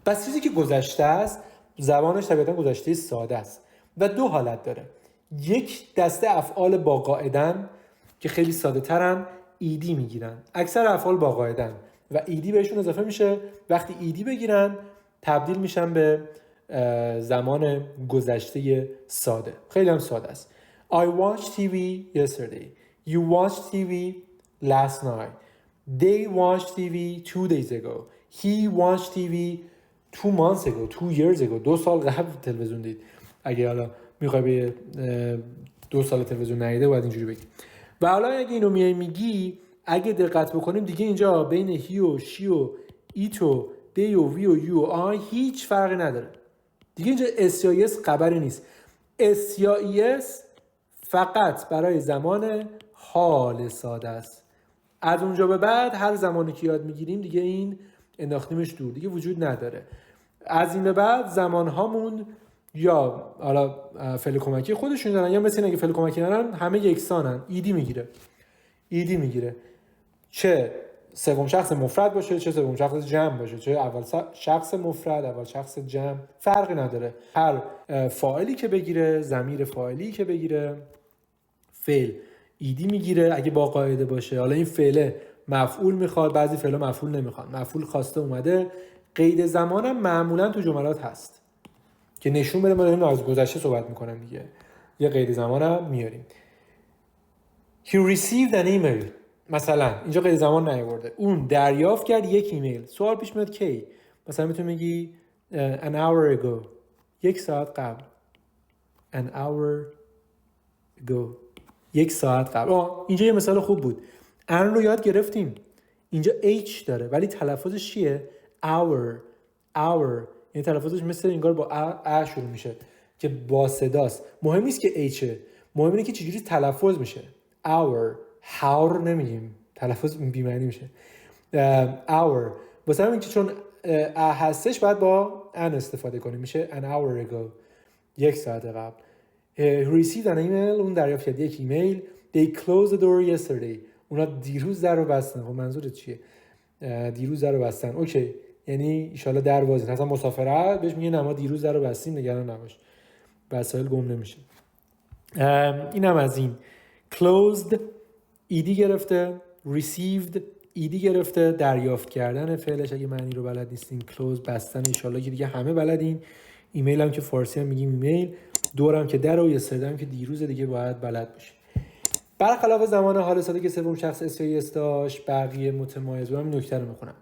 [SPEAKER 1] پس چیزی که گذشته است زبانش طبیعتا گذشته ساده است و 2 حالت داره. یک دسته افعال با قاعدن که خیلی ساده ترن ایدی میگیرن. اکثر افعال با قاعدن و ایدی بهشون اضافه میشه. وقتی ایدی بگیرن تبدیل میشن به زمان گذشته ساده. خیلی هم ساده است. I watched TV yesterday. You watched TV last night. They watched TV 2 days ago. He watched TV 2 months ago. 2 years ago. 2 سال قبل تلویزیون دید. اگه حالا میخوای به 2 سال تلویزیون ندیده باید اینجوری بگی. و حالا اگه اینو میگی اگه دقت بکنیم دیگه اینجا بین هی و شی و ایت و دی و وی و یو و آی هیچ فرقی نداره. دیگه اینجا اس یا اس خبری نیست. اس یا اس فقط برای زمان حال ساده است. از اونجا به بعد هر زمانی که یاد میگیریم دیگه این انداختیمش دور دیگه وجود نداره. از این به بعد زمان هامون یا حالا فعل کمکی خودشون دارن یا مثلا اگه فعل کمکی دارن همه یکسانن. ایدی میگیره چه سوم شخص مفرد باشه چه سوم شخص جمع باشه، چه اول شخص مفرد اول شخص جمع، فرقی نداره. هر فاعلی که بگیره، ضمیر فاعلی که بگیره، فعل ایدی میگیره اگه با قاعده باشه. حالا این فعل مفعول میخواد، بعضی فعلا مفعول نمیخواد. مفعول خواسته اومده. قید زمانم معمولا تو جملات هست که نشون بده ما داریم از گذشته صحبت میکنم دیگه. یه قید زمانم میاریم. He received an email. مثلا اینجا قید زمان نیاورده. اون دریافت کرد یک ایمیل. سوال پیش میاد کی؟ مثلا میتونی بگی an hour ago. 1 ساعت قبل. an hour ago. 1 ساعت قبل. اینجا یه مثال خوب بود. ان رو یاد گرفتیم. اینجا h داره ولی تلفظش چیه؟ hour. یعنی تلفظش مثل انگار با ا شروع میشه که با صداست. مهم نیست که hه. مهم اینه که چجوری تلفظ میشه. hour نمیگیم. تلفظ بی‌معنی میشه. hour. واسه همین که چون هستش باید با ان استفاده کنیم. میشه an hour ago. 1 ساعت قبل. received an email. اون دریافت کرد یک ایمیل. They closed the door yesterday. اونا دیروز در رو بستن. خب منظورت چیه؟ دیروز در رو بستن. اوکی. یعنی ان شاءالله در بازین. مثلا مسافرت بهش میگه ما دیروز در رو بستیم، نگران نباش. وسایل گم نمیشه. اینم از این. closed ایدی گرفته. received ایدی گرفته. دریافت کردن فعلش اگه معنی رو بلد نیستین. close بستن ان شاءالله که دیگه همه بلدین. ایمیل هم که فارسی هم میگیم ایمیل. دورم که در و یستردم که دیروز دیگه باید بلد باشین. برخلاف زمان حال ساده که سوم شخص اس یا اس داشت، بقیه متمایز بود. همین نکته رو میخونم.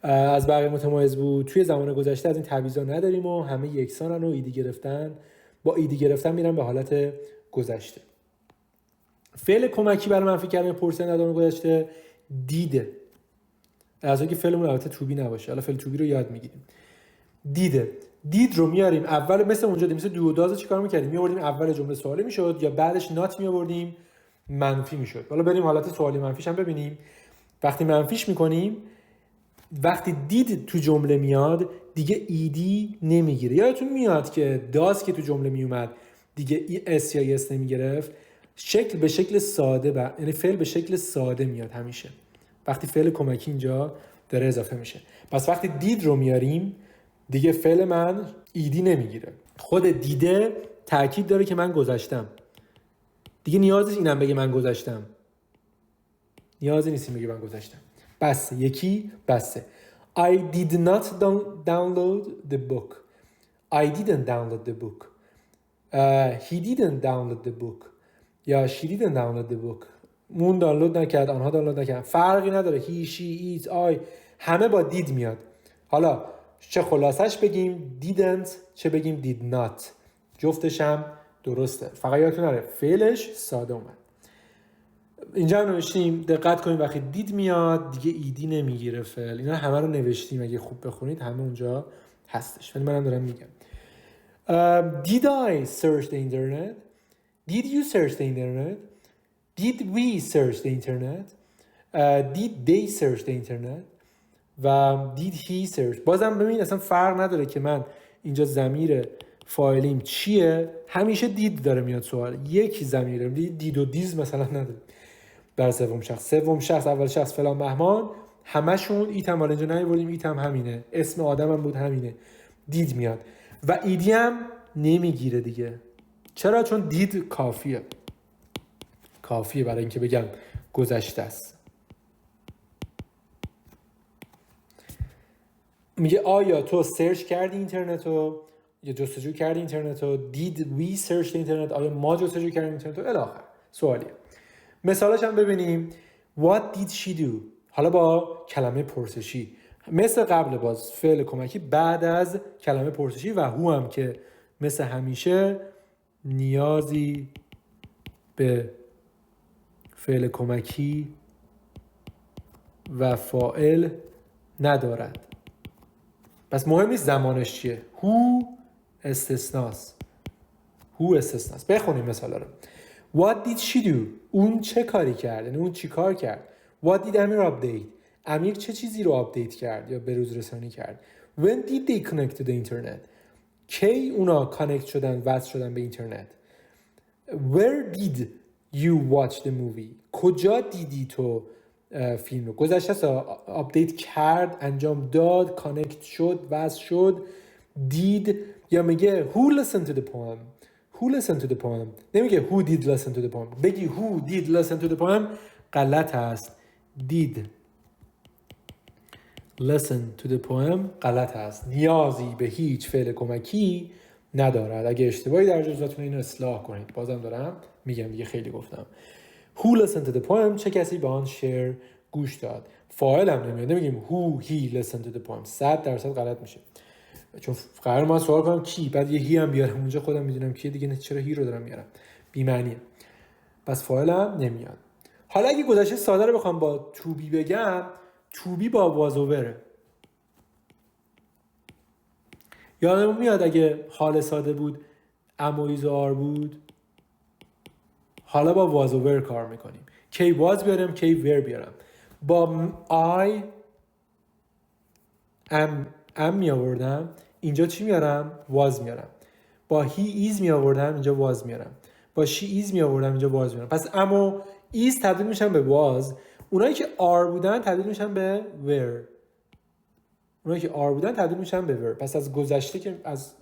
[SPEAKER 1] از بقیه متمایز بود. توی زمان گذشته از این تعویضا نداریم و همه یکسانن و ایدی گرفتن. با ایدی گرفتن میرن به حالت گذشته. فعل کمکی برای منفی کردن پرسیدن در زمان گذشته دیده. از اینکه فعلمون البته توبی نباشه. حالا فعل توبی رو یاد میگیریم. دیده. دید رو میاریم اول مثل اونجا مثل دو و داز چیکار می‌کردیم؟ میآوردیم اول جمله سوالی میشد یا بعدش نات میآوردیم منفی میشد. حالا بریم حالت سوالی منفیش هم ببینیم. وقتی منفیش میکنیم، وقتی دید تو جمله میاد دیگه ایدی نمیگیره. یادتون میاد که داز که تو جمله میومد دیگه اس یا اس نمیگرفت. شکل به شکل ساده یعنی فعل به شکل ساده میاد همیشه. وقتی فعل کمکی اینجا داره اضافه میشه. پس وقتی دید رو میاریم دیگه فعل من ایدی نمیگیره. خود دیده تاکید داره که من گذشتم. دیگه نیازی اینم بگه من گذشتم. نیازی نیست بگه من گذشتم. بس یکی بسه. I did not download the book. I didn't download the book. He didn't download the book. یا she didn't download the book. اون دانلود نکرد، آنها دانلود نکردن. فرقی نداره. He, she, it, I همه با دید میاد. حالا چه خلاصش بگیم didn't چه بگیم did not. جفتش هم درسته. فقط یادتون نره فعلش ساده اومد. اینجا هم نوشتیم دقت کنیم وقتی دید میاد دیگه ایدی نمیگیره فعل. اینا همه رو نوشتیم اگه خوب بخونید همه اونجا هستش. ولی منم دارم میگم. Did I search the internet? Did you search the internet? Did we search the internet? Did they search the internet? و did he search. بازم ببین اصلا فرق نداره که من اینجا ضمیر فاعلیم چیه، همیشه دید داره میاد سوال، یکی ضمیر دید و دیز مثلا نداره. در سوم شخص اول شخص فلان مهمان، همشون ایتم حالا اینجا نیاوردیم، ایتم همینه، اسم آدمم بود همینه، دید میاد و ایدی هم نمیگیره دیگه. چرا؟ چون دید کافیه برای اینکه بگم گذشته است. میگه آیا تو سرچ کردی اینترنت رو یا جستجو کردی اینترنت رو؟ Did we search the internet؟ آیا ما جستجو کردیم اینترنت رو؟ الاخر سوالیه. مثالش هم ببینیم. What did she do؟ حالا با کلمه پرسشی مثل قبل، باز فعل کمکی بعد از کلمه پرسشی و هو هم که مثل همیشه نیازی به فعل کمکی و فاعل ندارد. پس مهم نیست زمانش چیه. هو استثناست. بخونیم مثالا رو. What did she do؟ اون چه کاری کرد؟ یعنی اون چی کار کرد؟ What did Amir update؟ امیر چه چیزی رو آپدیت کرد یا به روز رسانی کرد؟ When did they connect to the internet؟ کی اونا کانکت شدن، وصل شدن به اینترنت؟ Where did you watch the movie؟ کجا دیدی تو فیلم رو؟ گذشته است، آپدیت کرد، انجام داد، کانکت شد، وصل شد، دید. یا میگه who listened to the poem؟ نمیگه who did listen to the poem. بگی who did listen to the poem غلط هست. did listen to the poem غلط هست. نیازی به هیچ فعل کمکی ندارد. اگه اشتباهی در جزواتون اینو اصلاح کنید. بازم دارم میگم دیگه، خیلی گفتم. who listened to the poem؟ چه کسی به آن شعر گوش داد. فاعل هم نمیاد، نمیگیم who he listened to the poem. 100% غلط میشه، چون قرار ما سوال کنم کی، بعد یه هی هم بیارم اونجا، خودم میدونم کیه دیگه، چرا هی رو دارم میارم، بی معنیه. پس فاعل هم نمیاد. حالا اگه گذشته ساده رو بخوام با to be بگم، to be با was over. یادمون میاد اگه حال ساده بود am is are بود، حالا با was over کار میکنیم. کی was بیارم، کی were بیارم. با I am می آوردم، اینجا چی میارم؟ was میارم. با he is می آوردم، اینجا was میارم. با she is می آوردم، اینجا was میارم. پس am و is تبدیل میشن به was. اونایی که are بودن تبدیل میشن به were. پس از گذشته که از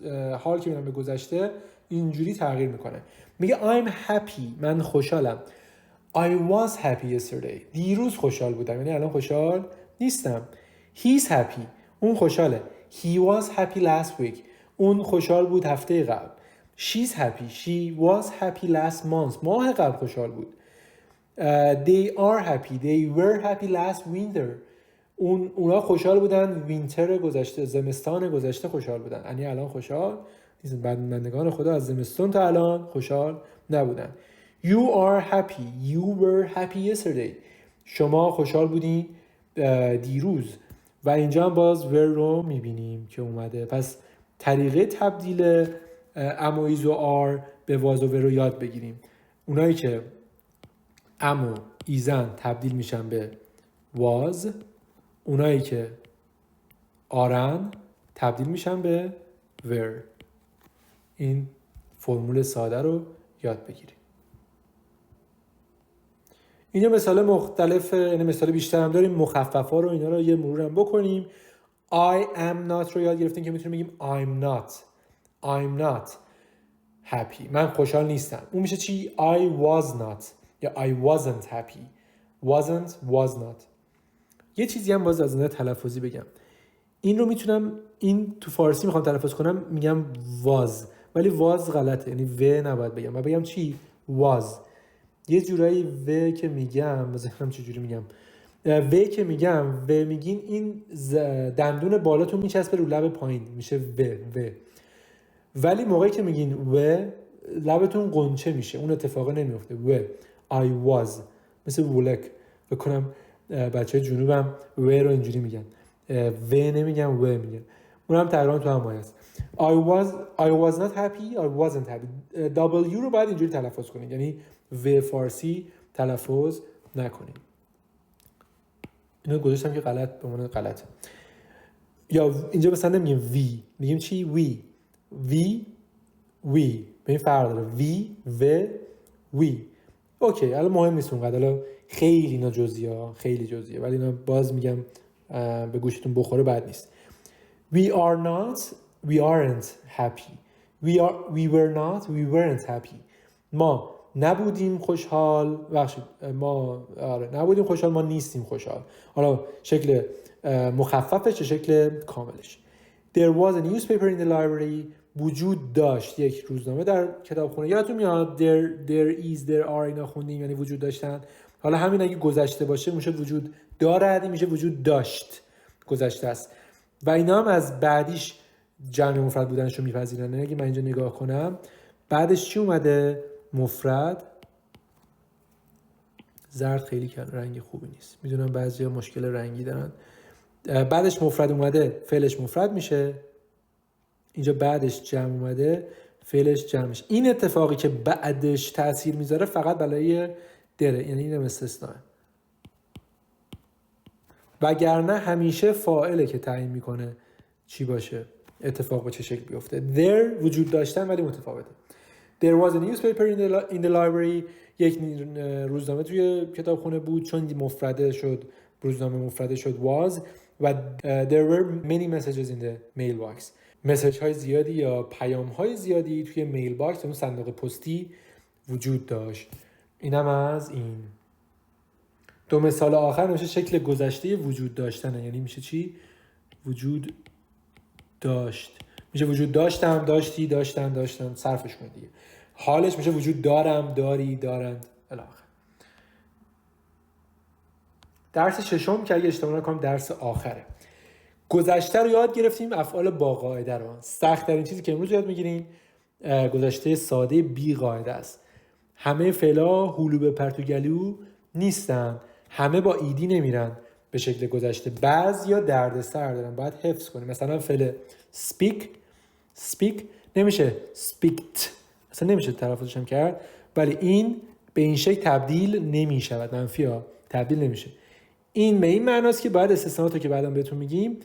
[SPEAKER 1] حال که میرم به گذشته اینجوری تغییر میکنه. میگه I'm happy، من خوشحالم. I was happy yesterday، دیروز خوشحال بودم، یعنی الان خوشحال نیستم. He's happy، اون خوشحاله. He was happy last week، اون خوشحال بود هفته قبل. She's happy، she was happy last month، ماه قبل خوشحال بود. They are happy، they were happy last winter، اونا خوشحال بودن وینتر گذشته، زمستان گذشته خوشحال بودن، یعنی الان خوشحال نیستن. بندگان خدا از زمستان تا الان خوشحال نبودن. You are happy، you were happy yesterday، شما خوشحال بودین دیروز. و اینجا هم باز were رو میبینیم که اومده. پس طریقه تبدیل am و is و are به was و were رو یاد بگیریم. اونایی که am و isن تبدیل میشن به was، اونایی که آرن تبدیل میشن به were. این فرمول ساده رو یاد بگیریم. اینجا مثال مختلف، یعنی مثال بیشتر هم داریم. مخفف‌ها رو اینا رو یه مرورم بکنیم. I am not رو یاد گرفتیم که میتونیم بگیم I'm not happy، من خوشحال نیستم. اون میشه چی؟ I was not یا I wasn't happy. was not. یه چیزی هم باز از نظر تلفظی بگم. این رو میتونم، این تو فارسی میخوام تلفظ کنم میگم was، ولی was غلطه، یعنی و نباید بگم. من بگم چی؟ was. یه جورایی و که میگم، بذارم چه جوری میگم. و که میگم، و میگین این دندون بالاتون میچسبه رو لب پایین، میشه و. ولی موقعی که میگین و، لبتون قنچه میشه، اون اتفاق نمیفته. و I was، مثل ولک بکنم. بچه جنوبم و رو اینجوری میگن، و نمیگن، و میگن. اونم تقریبا تو همایی هست. I was not happy, I wasn't happy. W رو باید اینجوری تلفظ کنید، یعنی و فارسی تلفظ نکنید. اینو گذاشتم که غلط به معنی غلطه. یا اینجا مثلا نمیگیم وی، میگیم چی؟ وی. به این فرق داره. وی. اوکی، الان مهم نیست اونقدر، الان خیلی اینا جزئیه، خیلی جزئیه، ولی اینا باز میگم به گوشتون بخوره بد نیست. We aren't happy. We were not, we weren't happy. ما نبودیم خوشحال، نبودیم خوشحال، ما نیستیم خوشحال. حالا شکل مخففش چه شکل کاملش. There was a newspaper in the library. وجود داشت یک روزنامه در کتابخونه. یادتون میاد there are اینا خوندیم، یعنی وجود داشتن. حالا همین اگه گذشته باشه میشه وجود دارد، میشه وجود داشت، گذشته است. و اینا هم از بعدیش جمع مفرد بودنشو میپذیرن. اگه من اینجا نگاه کنم بعدش چی اومده؟ مفرد. زرد خیلی رنگ خوبی نیست، میدونم بعضیا مشکل رنگی دارن. بعدش مفرد اومده، فعلش مفرد میشه. اینجا بعدش جمع اومده، فعلش جمع میشه. این اتفاقی که بعدش تأثیر میذاره فقط برای دره، یعنی اینم استثناء. وگرنه همیشه فاعله که تعیین میکنه چی باشه، اتفاق به چه شکل بیفته. There وجود داشتن ولی متفاوته. There was a newspaper in the library. یک روزنامه توی کتابخونه بود، چون مفرده شد روزنامه مفرده شد was. و there were many messages in the mailbox. مسیج های زیادی یا پیام های زیادی توی میل باکس، اون صندوق پستی وجود داشت. اینم از این. دو مثال آخر میشه شکل گذشته وجود داشتنه، یعنی میشه چی؟ وجود داشت. میشه وجود داشتم، داشتی، داشتن، صرفش کنید دیگه. حالش میشه وجود دارم، داری، دارند الی آخر. درس ششم که اگه اشتباه نکنم درس آخره. گذشته رو یاد گرفتیم، افعال با قاعده رو. سخت ترین چیزی که امروز یاد میگیریم گذشته ساده بی قاعده است. همه فعلا هلو به پرتوگلو نیستن، همه با ایدی نمیرن به شکل گذشته. بعضیا دردسر دارن، باید حفظ کنیم. مثلا فعل speak نمیشه speaked، اصلا نمیشه تلفظش هم کرد، ولی این به این شکل تبدیل نمیشود، منفی ها تبدیل نمیشه. این به این معناست که باید استثناءاتو که بعداً بهتون میگیم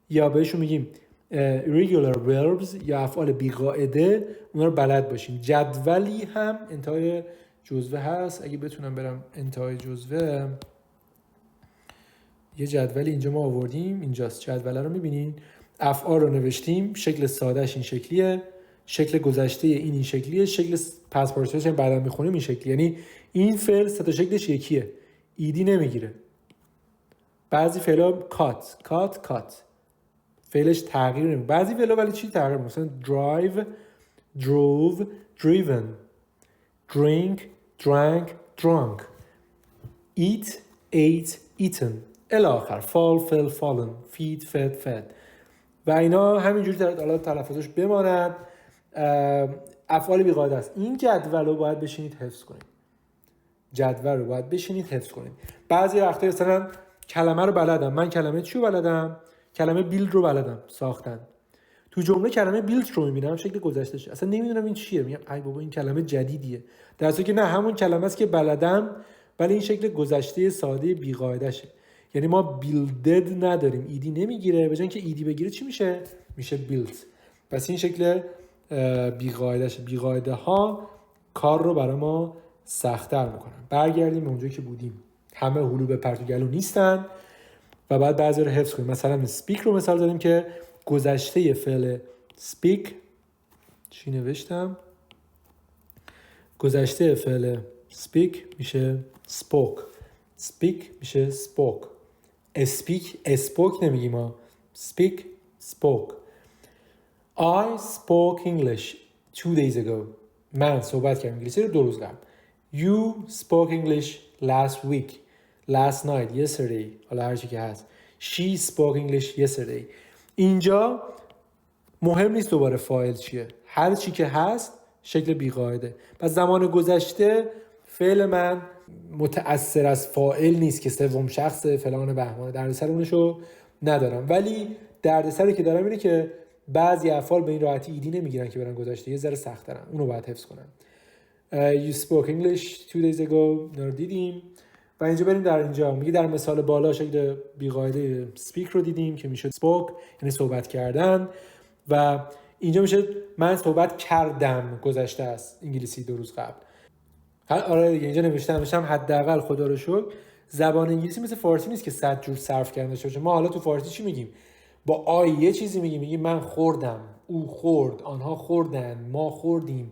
[SPEAKER 1] یا بهشون میگیم irregular verbs یا افعال بی قاعده، اونا رو بلد باشین. جدولی هم انتهای جزوه هست، اگه بتونم برم انتهای جزوه، یه جدولی اینجا ما آوردیم، اینجاست. جدوله رو میبینین، افعال رو نوشتیم، شکل سادهش این شکلیه، شکل گذشته این شکلیه، شکل پست پارتیسیپلش هم بعدا میخونیم این شکلی. یعنی این فعل سه تا شکلش یکیه، ایدی نمیگیره. بعضی فعلا کات فعلش تغییر نمیکنه. بعضی فعلا ولی چی تغییر میکنه؟ مثلا drive drove driven، drink drank drunk، eat ate eaten الی آخر. fall fell fallen، feed fed fed و اینا همینجوری تلفظش بماند. افعال بی قاعده است. این جدول رو باید بشینید حفظ کنید. بعضی وقتا مثلا کلمه رو بلدم، من کلمه چی رو بلدم؟ کلمه بیلد رو بلدم، ساختن. تو جمله کلمه بیلد رو میبینم شکل گذشتهش، اصلا نمیدونم این چیه، میگم ای بابا این کلمه جدیدیه، در حالی که نه، همون کلمه است که بلدم، ولی این شکل گذشته ساده بی قاعده‌شه. یعنی ما بیلدد نداریم، ایدی نمیگیره، به جای اینکه ایدی بگیره چی میشه؟ میشه بیلد. پس این شکل بی قاعده‌شه. بی قاعده ها کار رو برای ما سخت‌تر میکنن. برگردیم به اونجایی که بودیم. همه هلو به پرتوگلو نیستن و بعد بعضی رو حفظ کنیم. مثلا speak رو مثال زدیم که گذشته فعل speak چی نوشتم؟ گذشته فعل speak میشه spoke. speak میشه spoke. spoke نمیگیم ما. speak spoke. I spoke English 2 days ago. من صحبت کردم انگلیسی رو 2 روز قبل. You spoke English last week. Last night, yesterday. حالا هر چی که هست. She spoke English yesterday. اینجا مهم نیست دوباره فاعل چیه. هر چی که هست شکل بی‌قاعده. پس زمان گذشته فعل من متأثر از فاعل نیست که سوم شخص فلان بهمان، دردسر اونشو ندارم. ولی دردسری که دارم اینه که بعضی افعال به این راحتی ایدی نمیگیرن که برن گذشته، یه ذره سخت‌ترن، اونو باید حفظ کنن. You spoke English 2 days ago، اینا رو دیدیم. و اینجا بریم در اینجا میگه در مثال بالا شکل بیقاعده speak رو دیدیم که میشه spoke یعنی صحبت کردن، و اینجا میشه من صحبت کردم گذشته است انگلیسی 2 روز قبل. آره دیگه اینجا نوشتم حداقل خدا رو شکر زبان انگلیسی مثل فارسی نیست که 100 جور صرف کردن داشته باشه. ما حالا تو فارسی چی میگیم؟ با آی یه چیزی میگیم من خوردم، او خورد، آنها خوردن، ما خوردیم،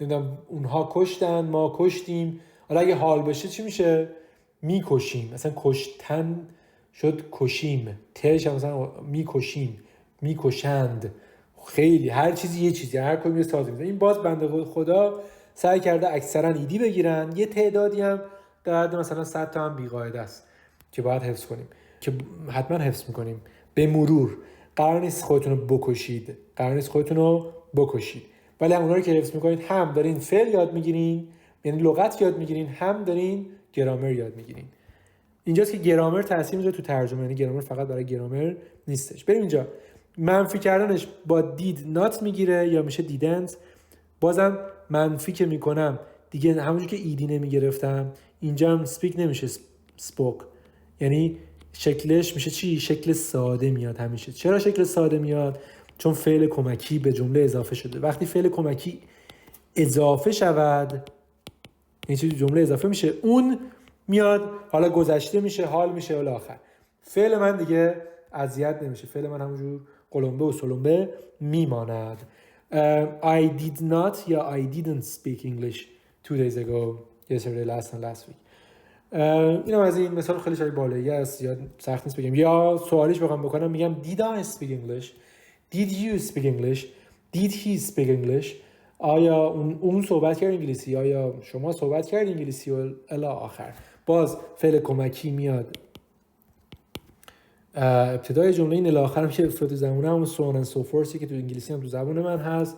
[SPEAKER 1] نمیدونم اونها کشتن، ما کشتیم. حالا اگه حال بشه چی میشه؟ میکشیم. مثلا کشتن شد کشیم، تهش مثلا میکشیم، میکشند. خیلی هر چیزی یه چیزی، هر کدوم یه سازی میزنه. این باز بنده خدا سعی کرده اکثرا ایدی بگیرن، یه تعدادی هم در حد مثلا 100 تا هم بیقاعده است که باید حفظ کنیم، که حتما حفظ میکنیم به مرور. قرار نیست خودتون رو بکشید، قرار نیست خودتون رو بکشید، ولی اونا رو که حفظ میکنید هم دارین فعل یاد میگیرین، یعنی لغت یاد میگیرین، هم دارین گرامر یاد میگیرین. اینجاست که گرامر تاثیر میذاره تو ترجمه، یعنی گرامر فقط برای گرامر نیستش. بریم اینجا منفی کردنش با did not میگیره یا میشه didn't. بازم منفی که میکنم دیگه همونجور که ایدی نمیگرفتم اینجا هم speak نمیشه spoke، یعنی شکلش میشه چی؟ شکل ساده میاد همیشه. چرا شکل ساده میاد؟ چون فعل کمکی به جمله اضافه شده. وقتی فعل کمکی اضافه شود این چیز جمله اضافه میشه، اون میاد حالا گذشته میشه، حال میشه الی آخر. فعل من دیگه اذیت نمیشه، فعل من همونجور قلمبه و سلمبه میماند. I did not یا I didn't speak English 2 days ago yesterday last week. اینم از این مثال خیلی شبیه بالایی است، یا سخت نیست بگم. یا سوالیش بخوام میگم did I speak English؟ Did you speak English؟ Did he speak English؟ آیا اون صحبت کرد انگلیسی؟ آیا شما صحبت کرد انگلیسی؟ و الی آخر. باز فعل کمکی میاد ابتدای جمله، این الی آخر هم که افتاد تو زبونه همون so on and so forth که تو انگلیسی هم تو زبون من هست،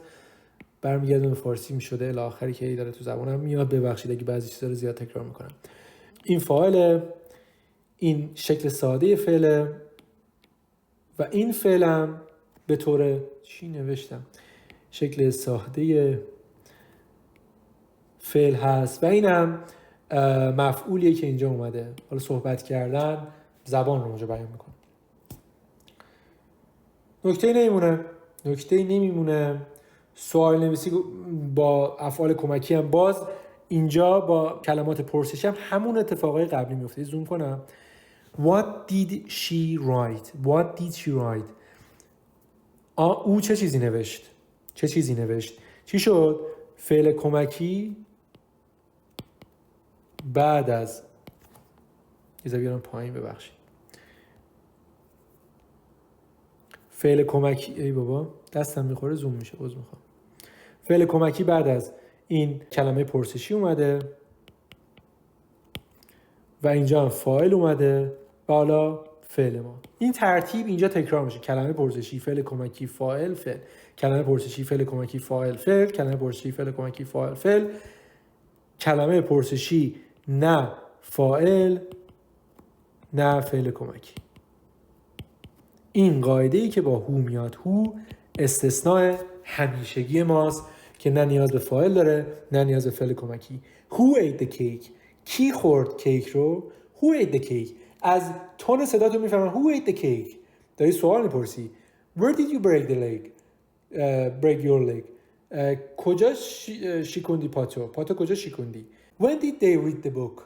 [SPEAKER 1] برمیگردم به فارسی میشده الی آخری که داره تو زبونم میاد. ببخشید اگه بعضی چیزا رو زیاد تکرار میکنم. این فاعل، این شکل ساده فعل، و این فعلم به طور چی نوشتم شکل ساده فعل هست، و اینم مفعولیه که اینجا اومده. حالا صحبت کردن زبان رو اونجا بیان میکنه. نکته نمیمونه. سوال نویسی با افعال کمکی هم باز اینجا با کلمات پرسشی هم همون اتفاقای قبلی میفته. زوم کنم. What did she write؟ What did she write؟ او چه چیزی نوشت؟ چی شد؟ فعل کمکی بعد از یه بیارم پایین، ببخشید. فعل کمکی، ای بابا دستم میخوره زوم میشه، عذر میخوام. فعل کمکی بعد از این کلمه پرسشی اومده و اینجا هم فاعل اومده و حالا فعل ما. این ترتیب اینجا تکرار میشه. کلمه پرسشی، فعل کمکی، فاعل، فعل. کلمه پرسشی، فعل کمکی، فاعل، فعل. کلمه پرسشی، فعل کمکی، فاعل، فعل. کلمه پرسشی نه فاعل نه فعل کمکی. این قاعده‌ای که با هو میاد، هو استثناء همیشگی ماست که نه نیاز به فاعل داره نه نیاز به فعل کمکی. Who ate the cake؟ کی خورد کیک رو؟ Who ate the cake؟ از تون صدا تو میفهمن Who ate the cake؟ داری سوال میپرسی. Where did you break the leg؟ break your leg؟ کجا شکوندی پاتو کجا شکوندی؟ When did they read the book؟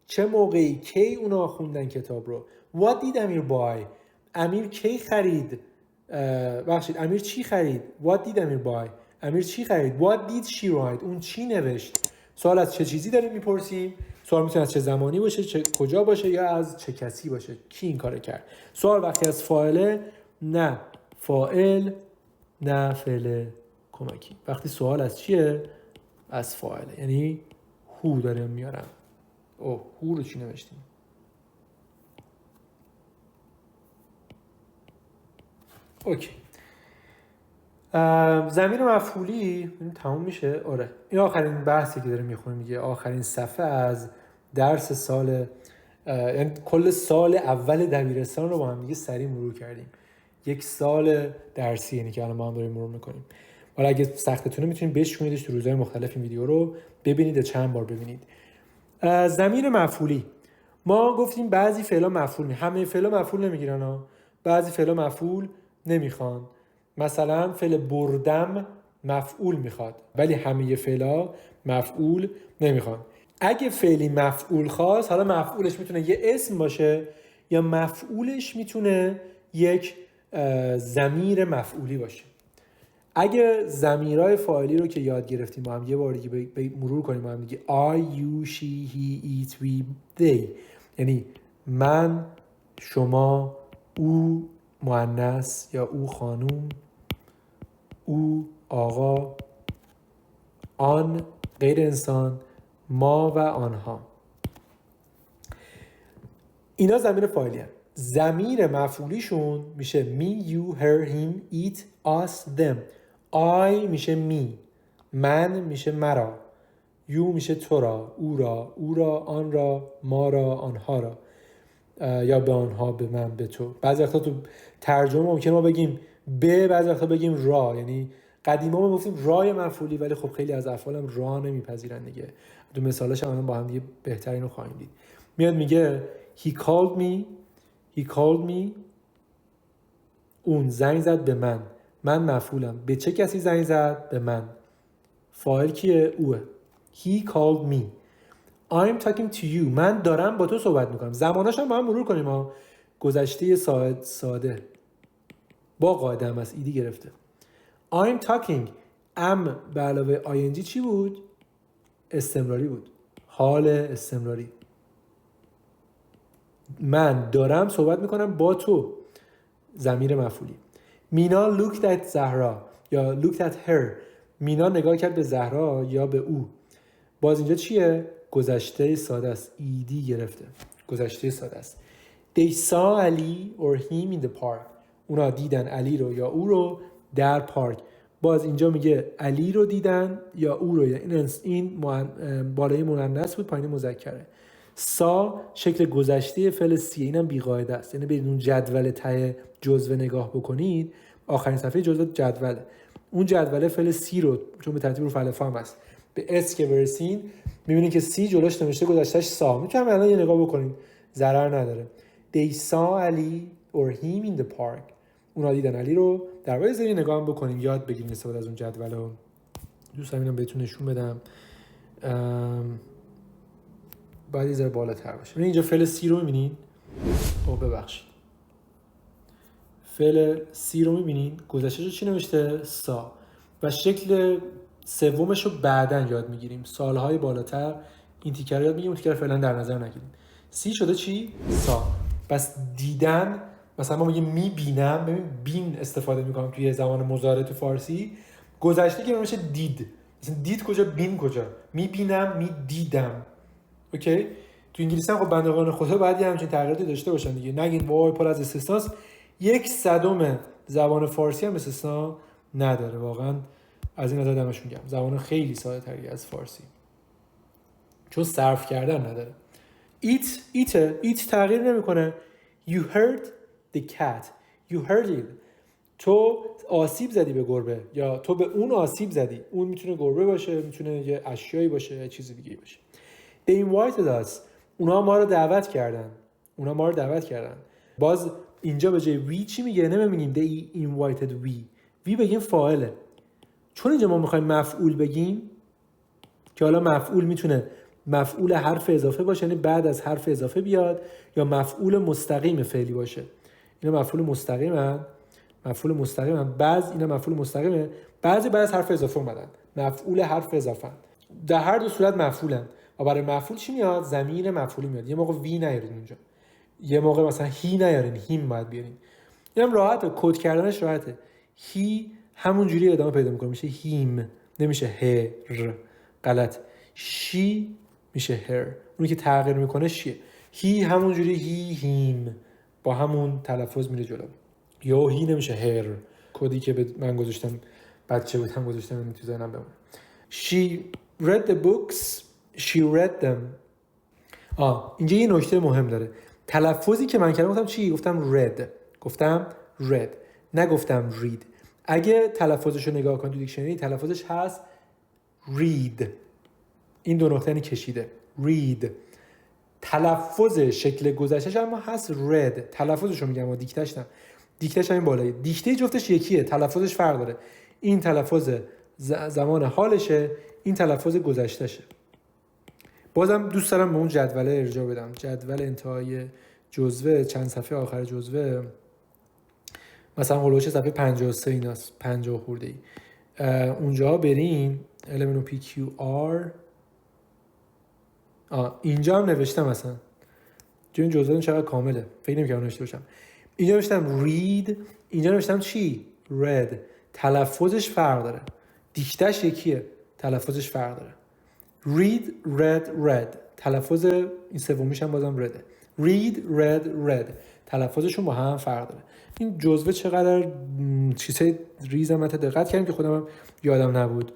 [SPEAKER 1] چه موقعی کی اونا خوندن کتاب رو؟ What did Amir buy؟ امیر کی خرید؟ امیر چی خرید؟ What did Amir buy؟ امیر چی خرید؟ What did she write؟ اون چی نوشت؟ سوال از چه چیزی داریم میپرسیم؟ سوال میتونه از چه زمانی باشه، کجا باشه، یا از چه کسی باشه، کی این کارو کرد. سوال وقتی از فاعله نه فاعل نه فعل کمکی. وقتی سوال از چیه؟ از فاعله، یعنی هو داره میارم. هو رو چی نوشتیم؟ اوکی. ضمیر مفعولی تموم میشه. آره این آخرین بحثی که داره میخونه، میگه آخرین صفحه از درس سال، یعنی کل سال اول دبیرستان رو با هم دیگه سریع مرور کردیم. یک سال درسی یعنی که الان ما هم داریم مرور میکنیم. حالا اگه سختتونه میتونید بشکنیدش تو روزهای مختلف این ویدیو رو ببینید یا چند بار ببینید. ضمیر مفعولی، ما گفتیم بعضی فعلا مفعول همه فعلا مفعول نمیگیرن ها، بعضی فعلا مفعول نمیخوان. مثلا فعل بردم مفعول میخواد ولی همه فعلا مفعول نمیخوان. اگه فعلی مفعول خواست، حالا مفعولش میتونه یه اسم باشه یا مفعولش میتونه یک ضمیر مفعولی باشه. اگه ضمیرهای فاعلی رو که یاد گرفتیم با هم یه بار دیگه مرور کنیم با هم دیگه I, you, she, he, it, we, they، یعنی من، شما، او مؤنث یا او خانوم، او آقا، آن غیر انسان، ما و آنها. اینا ضمیر فاعلی هست. ضمیر مفعولیشون میشه me, you, her, him, it, us, them. I میشه می، من میشه مرا، you میشه تو را، او را، آن را، ما را، آنها را، یا به آنها، به من، به تو. بعضی وقتا تو ترجمه ممکنه ما بگیم به، بعضی وقتا بگیم را. یعنی قدیما ما گفتیم رای مفعولی ولی خب خیلی از افعال هم را نمیپذیرن دیگه. تو مثالش هم با هم دیگه بهتر اینو خواهیم دید. میاد میگه he called me اون زنگ زد به من، من مفعولم. به چه کسی زنگ زد؟ به من. فاعل کیه؟ اوه. He called me. I'm talking to you. من دارم با تو صحبت میکنم. زماناش هم با هم مرور کنیم ها. گذشته ساده با قاعده هم از ایدی گرفته. I'm talking. am به علاوه ing چی بود؟ استمراری بود. حال استمراری. من دارم صحبت میکنم با تو. ضمیر مفعولی. مینا looked at زهرا یا looked at her. مینا نگاه کرد به زهرا یا به او. باز اینجا چیه؟ گذشته ساده است. ایدی گرفته. گذشته ساده است. They saw Ali or him in the park. اونا دیدن علی رو یا او رو در پارک. باز اینجا میگه علی رو دیدن یا او رو. این بالای مؤنث بود، پایین مذکره. سا شکل گذشته فعل سی، اینم بی‌قاعده است. یعنی برید اون جدول ته جزوه نگاه بکنید، آخرین صفحه جزوه جدوله. اون جدول فعل سی رو چون به ترتیب رو فعل فام است به اس که برسین میبینید که سی جلوش نوشته گذشتهش سا. میتونم الان یه نگاه بکنید، ضرر نداره. They saw Ali or him in the park. اونا دیدن علی رو در واقع. زیر نگاه هم بکنیم، یاد بگیریم استفاده از اون جدول رو. دوست دارم اینم بهتون نشون بدم. باید یه ذره بالاتر باشه. ببین اینجا فعل سی رو می‌بینید؟ ببخشید. فعل سی رو می‌بینید؟ گذشتهش رو چی نوشته؟ سا. و شکل سومش رو بعداً یاد می‌گیریم. سال‌های بالاتر این تیکر رو یاد می‌گیریم، اون تیکر فعلا در نظر نگیریم. سی شده چی؟ سا. پس دیدن، مثلا ما میگیم می‌بینم، ببین بین استفاده می‌کنم توی زمان مضارع تو فارسی. گذشته که میشه دید. مثلا دید کجا، بین کجا؟ می‌بینم، می‌دیدم. اوکی؟ تو انگلیسی هم خب بندگان خدا باید یه همچین تغییراتی داشته باشن دیگه. نگین وای پر از استثناست. 1/100 زبان فارسی هم استثنا نداره. واقعا از این نظر دمشون گرم. زبان خیلی ساده تری از فارسی. چون صرف کردن نداره. ایت تغییر نمیکنه. You hurt the cat. You hurt it. تو آسیب زدی به گربه یا تو به اون آسیب زدی. اون میتونه گربه باشه، میتونه یه اشیایی باشه، یه چیز دیگه باشه. They invited us. اونا ما رو دعوت کردن. باز اینجا به جای we چی میگه؟ نمیگیم they invited we بگیم فاعله. چون اینجا ما میخوایم مفعول بگیم که حالا مفعول میتونه مفعول حرف اضافه باشه، یعنی بعد از حرف اضافه بیاد، یا مفعول مستقیم فعلی باشه. اینا مفعول مستقیمن. بعضی اینا مفعول مستقیمه، بعضی بعد از حرف اضافه اومدن. مفعول حرف اضافه. در هر دو صورت مفعولن. و برای مفعول چی میاد؟ ضمیر مفعولی میاد. یه موقع وی نیارین اونجا، یه موقع مثلا هی نیارین، هیم باید بیارین. اینم راحته، کد کردنش راحته. هی همون جوری ادامه پیدا میکنه، میشه هیم، نمیشه هر. غلط. شی میشه هر. اونی که تغییر میکنه شیه. هی همون جوری هیم با همون تلفظ میره جلو. یا هی نمیشه هر. کدی که من گذاشتم بچه بودم گذاشتم این تو ذهنم بمونه. She read the books. She read them. اینجا یه نکته مهم داره. تلفظی که من کردم گفتم چی؟ گفتم read. نگفتم read. اگه تلفظش رو نگاه کنید تو دیکشنری تلفظش هست read. این دو نقطه یعنی کشیده. read. تلفظ شکل گذشتهش اما هست read. تلفظش رو میگم و دیکتهش نه. دیکتهش همین بالایی. دیکته جفتش یکیه، تلفظش فرق داره. این تلفظ زمان حالشه، این تلفظ گذشتهشه. بازم دوست دارم به اون جدوله ارجاع بدم. جدول انتهای جزوه، چند صفحه آخر جزوه، مثلا هولوش صفحه 53 ایناست، 50 خورده ای. اونجا بریم element PQR. اینجا هم نوشتم مثلا این جزوه چقدر کامله، فکر نمی‌کردم نوشته باشم. اینجا نوشتم read، اینجا نوشتم چی؟ read. تلفظش فرق داره. دیکتهش یکیه، تلفظش فرق داره. read read. تلفظ این سومیش هم بازم read. read. تلفظشون با هم فرق داره. این جزوه چقدر چیزای ریزم دقت کردم که خودم یادم نبود.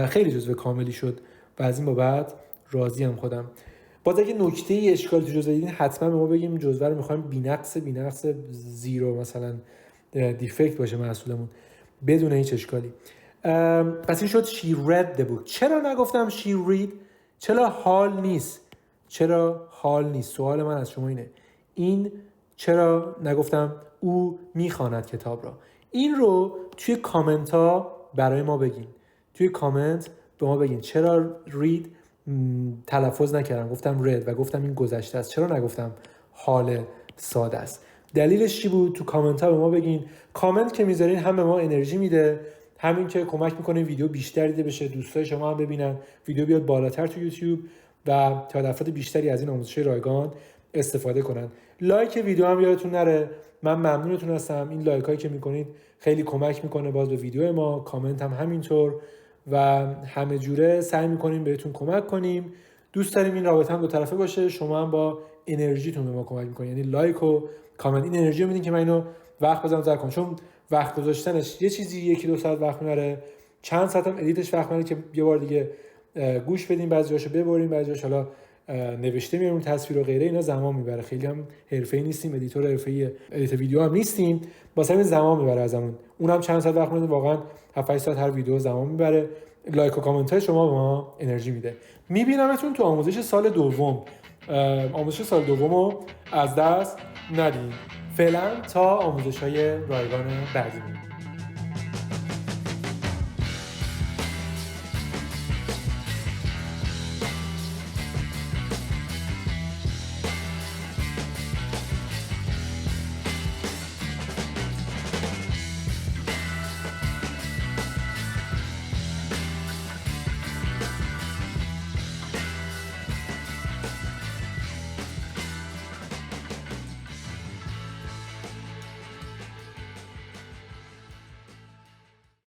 [SPEAKER 1] خیلی جزوه کاملی شد و از این بابت راضیم خودم. باز اگه نکته اشکال تو جزوه دیدین حتما به ما بگیم. جزوه رو می‌خوایم بی‌نقص زیرو مثلا دیفکت باشه محصولمون بدون هیچ اشکالی. پس این شد she read the book. چرا نگفتم she read؟ چرا حال نیست؟ سوال من از شما اینه. این چرا نگفتم او میخواند کتاب را؟ این رو توی کامنت ها برای ما بگین. توی کامنت به ما بگین چرا read تلفظ نکردم، گفتم read و گفتم این گذشته است. چرا نگفتم حال ساده است؟ دلیلش چی بود؟ تو کامنت ها به ما بگین. کامنت که میذارین هم به ما انرژی میده، همین که کمک میکنه ویدیو بیشتر دیده بشه، دوستای شما هم ببینن، ویدیو بیاد بالاتر تو یوتیوب و تا افراد بیشتری از این آموزش رایگان استفاده کنن. لایک ویدیو هم یادتون نره، من ممنونتون هستم. این لایک هایی که میکنید خیلی کمک میکنه باز به ویدیو ما. کامنت هم همینطور و همه جوره سعی میکنیم بهتون کمک کنیم. دوست داریم این رابطه هم دو طرفه باشه. شما هم با انرژیتون به ما کمک میکنید، یعنی لایک و کامنت این انرژی رو میدین که من اینو وقت بذارم زر کنم، چون وقت گذاشتنش یه چیزی 1-2 ساعت وقت میبره، چند ساعت هم ادیتش وقت میبره که یه بار دیگه گوش بدیم، بعضیاشو ببریم، بعضیاش حالا نوشته میاریم تصویر و غیره، اینا زمان میبره. خیلی هم حرفه‌ای نیستیم، ادیتور حرفه‌ای ادیت ویدیو هم نیستیم، واسه همین زمان میبره ازمون. اونم چند ساعت وقت میبره، واقعا 7-8 ساعت هر ویدیو زمان میبره. لایک و کامنت های شما به ما انرژی میده. میبینمتون تو آموزش سال دوم. آموزش سال دومو از دست ندید. فعلا تا آموزش‌های رایگان بعدی.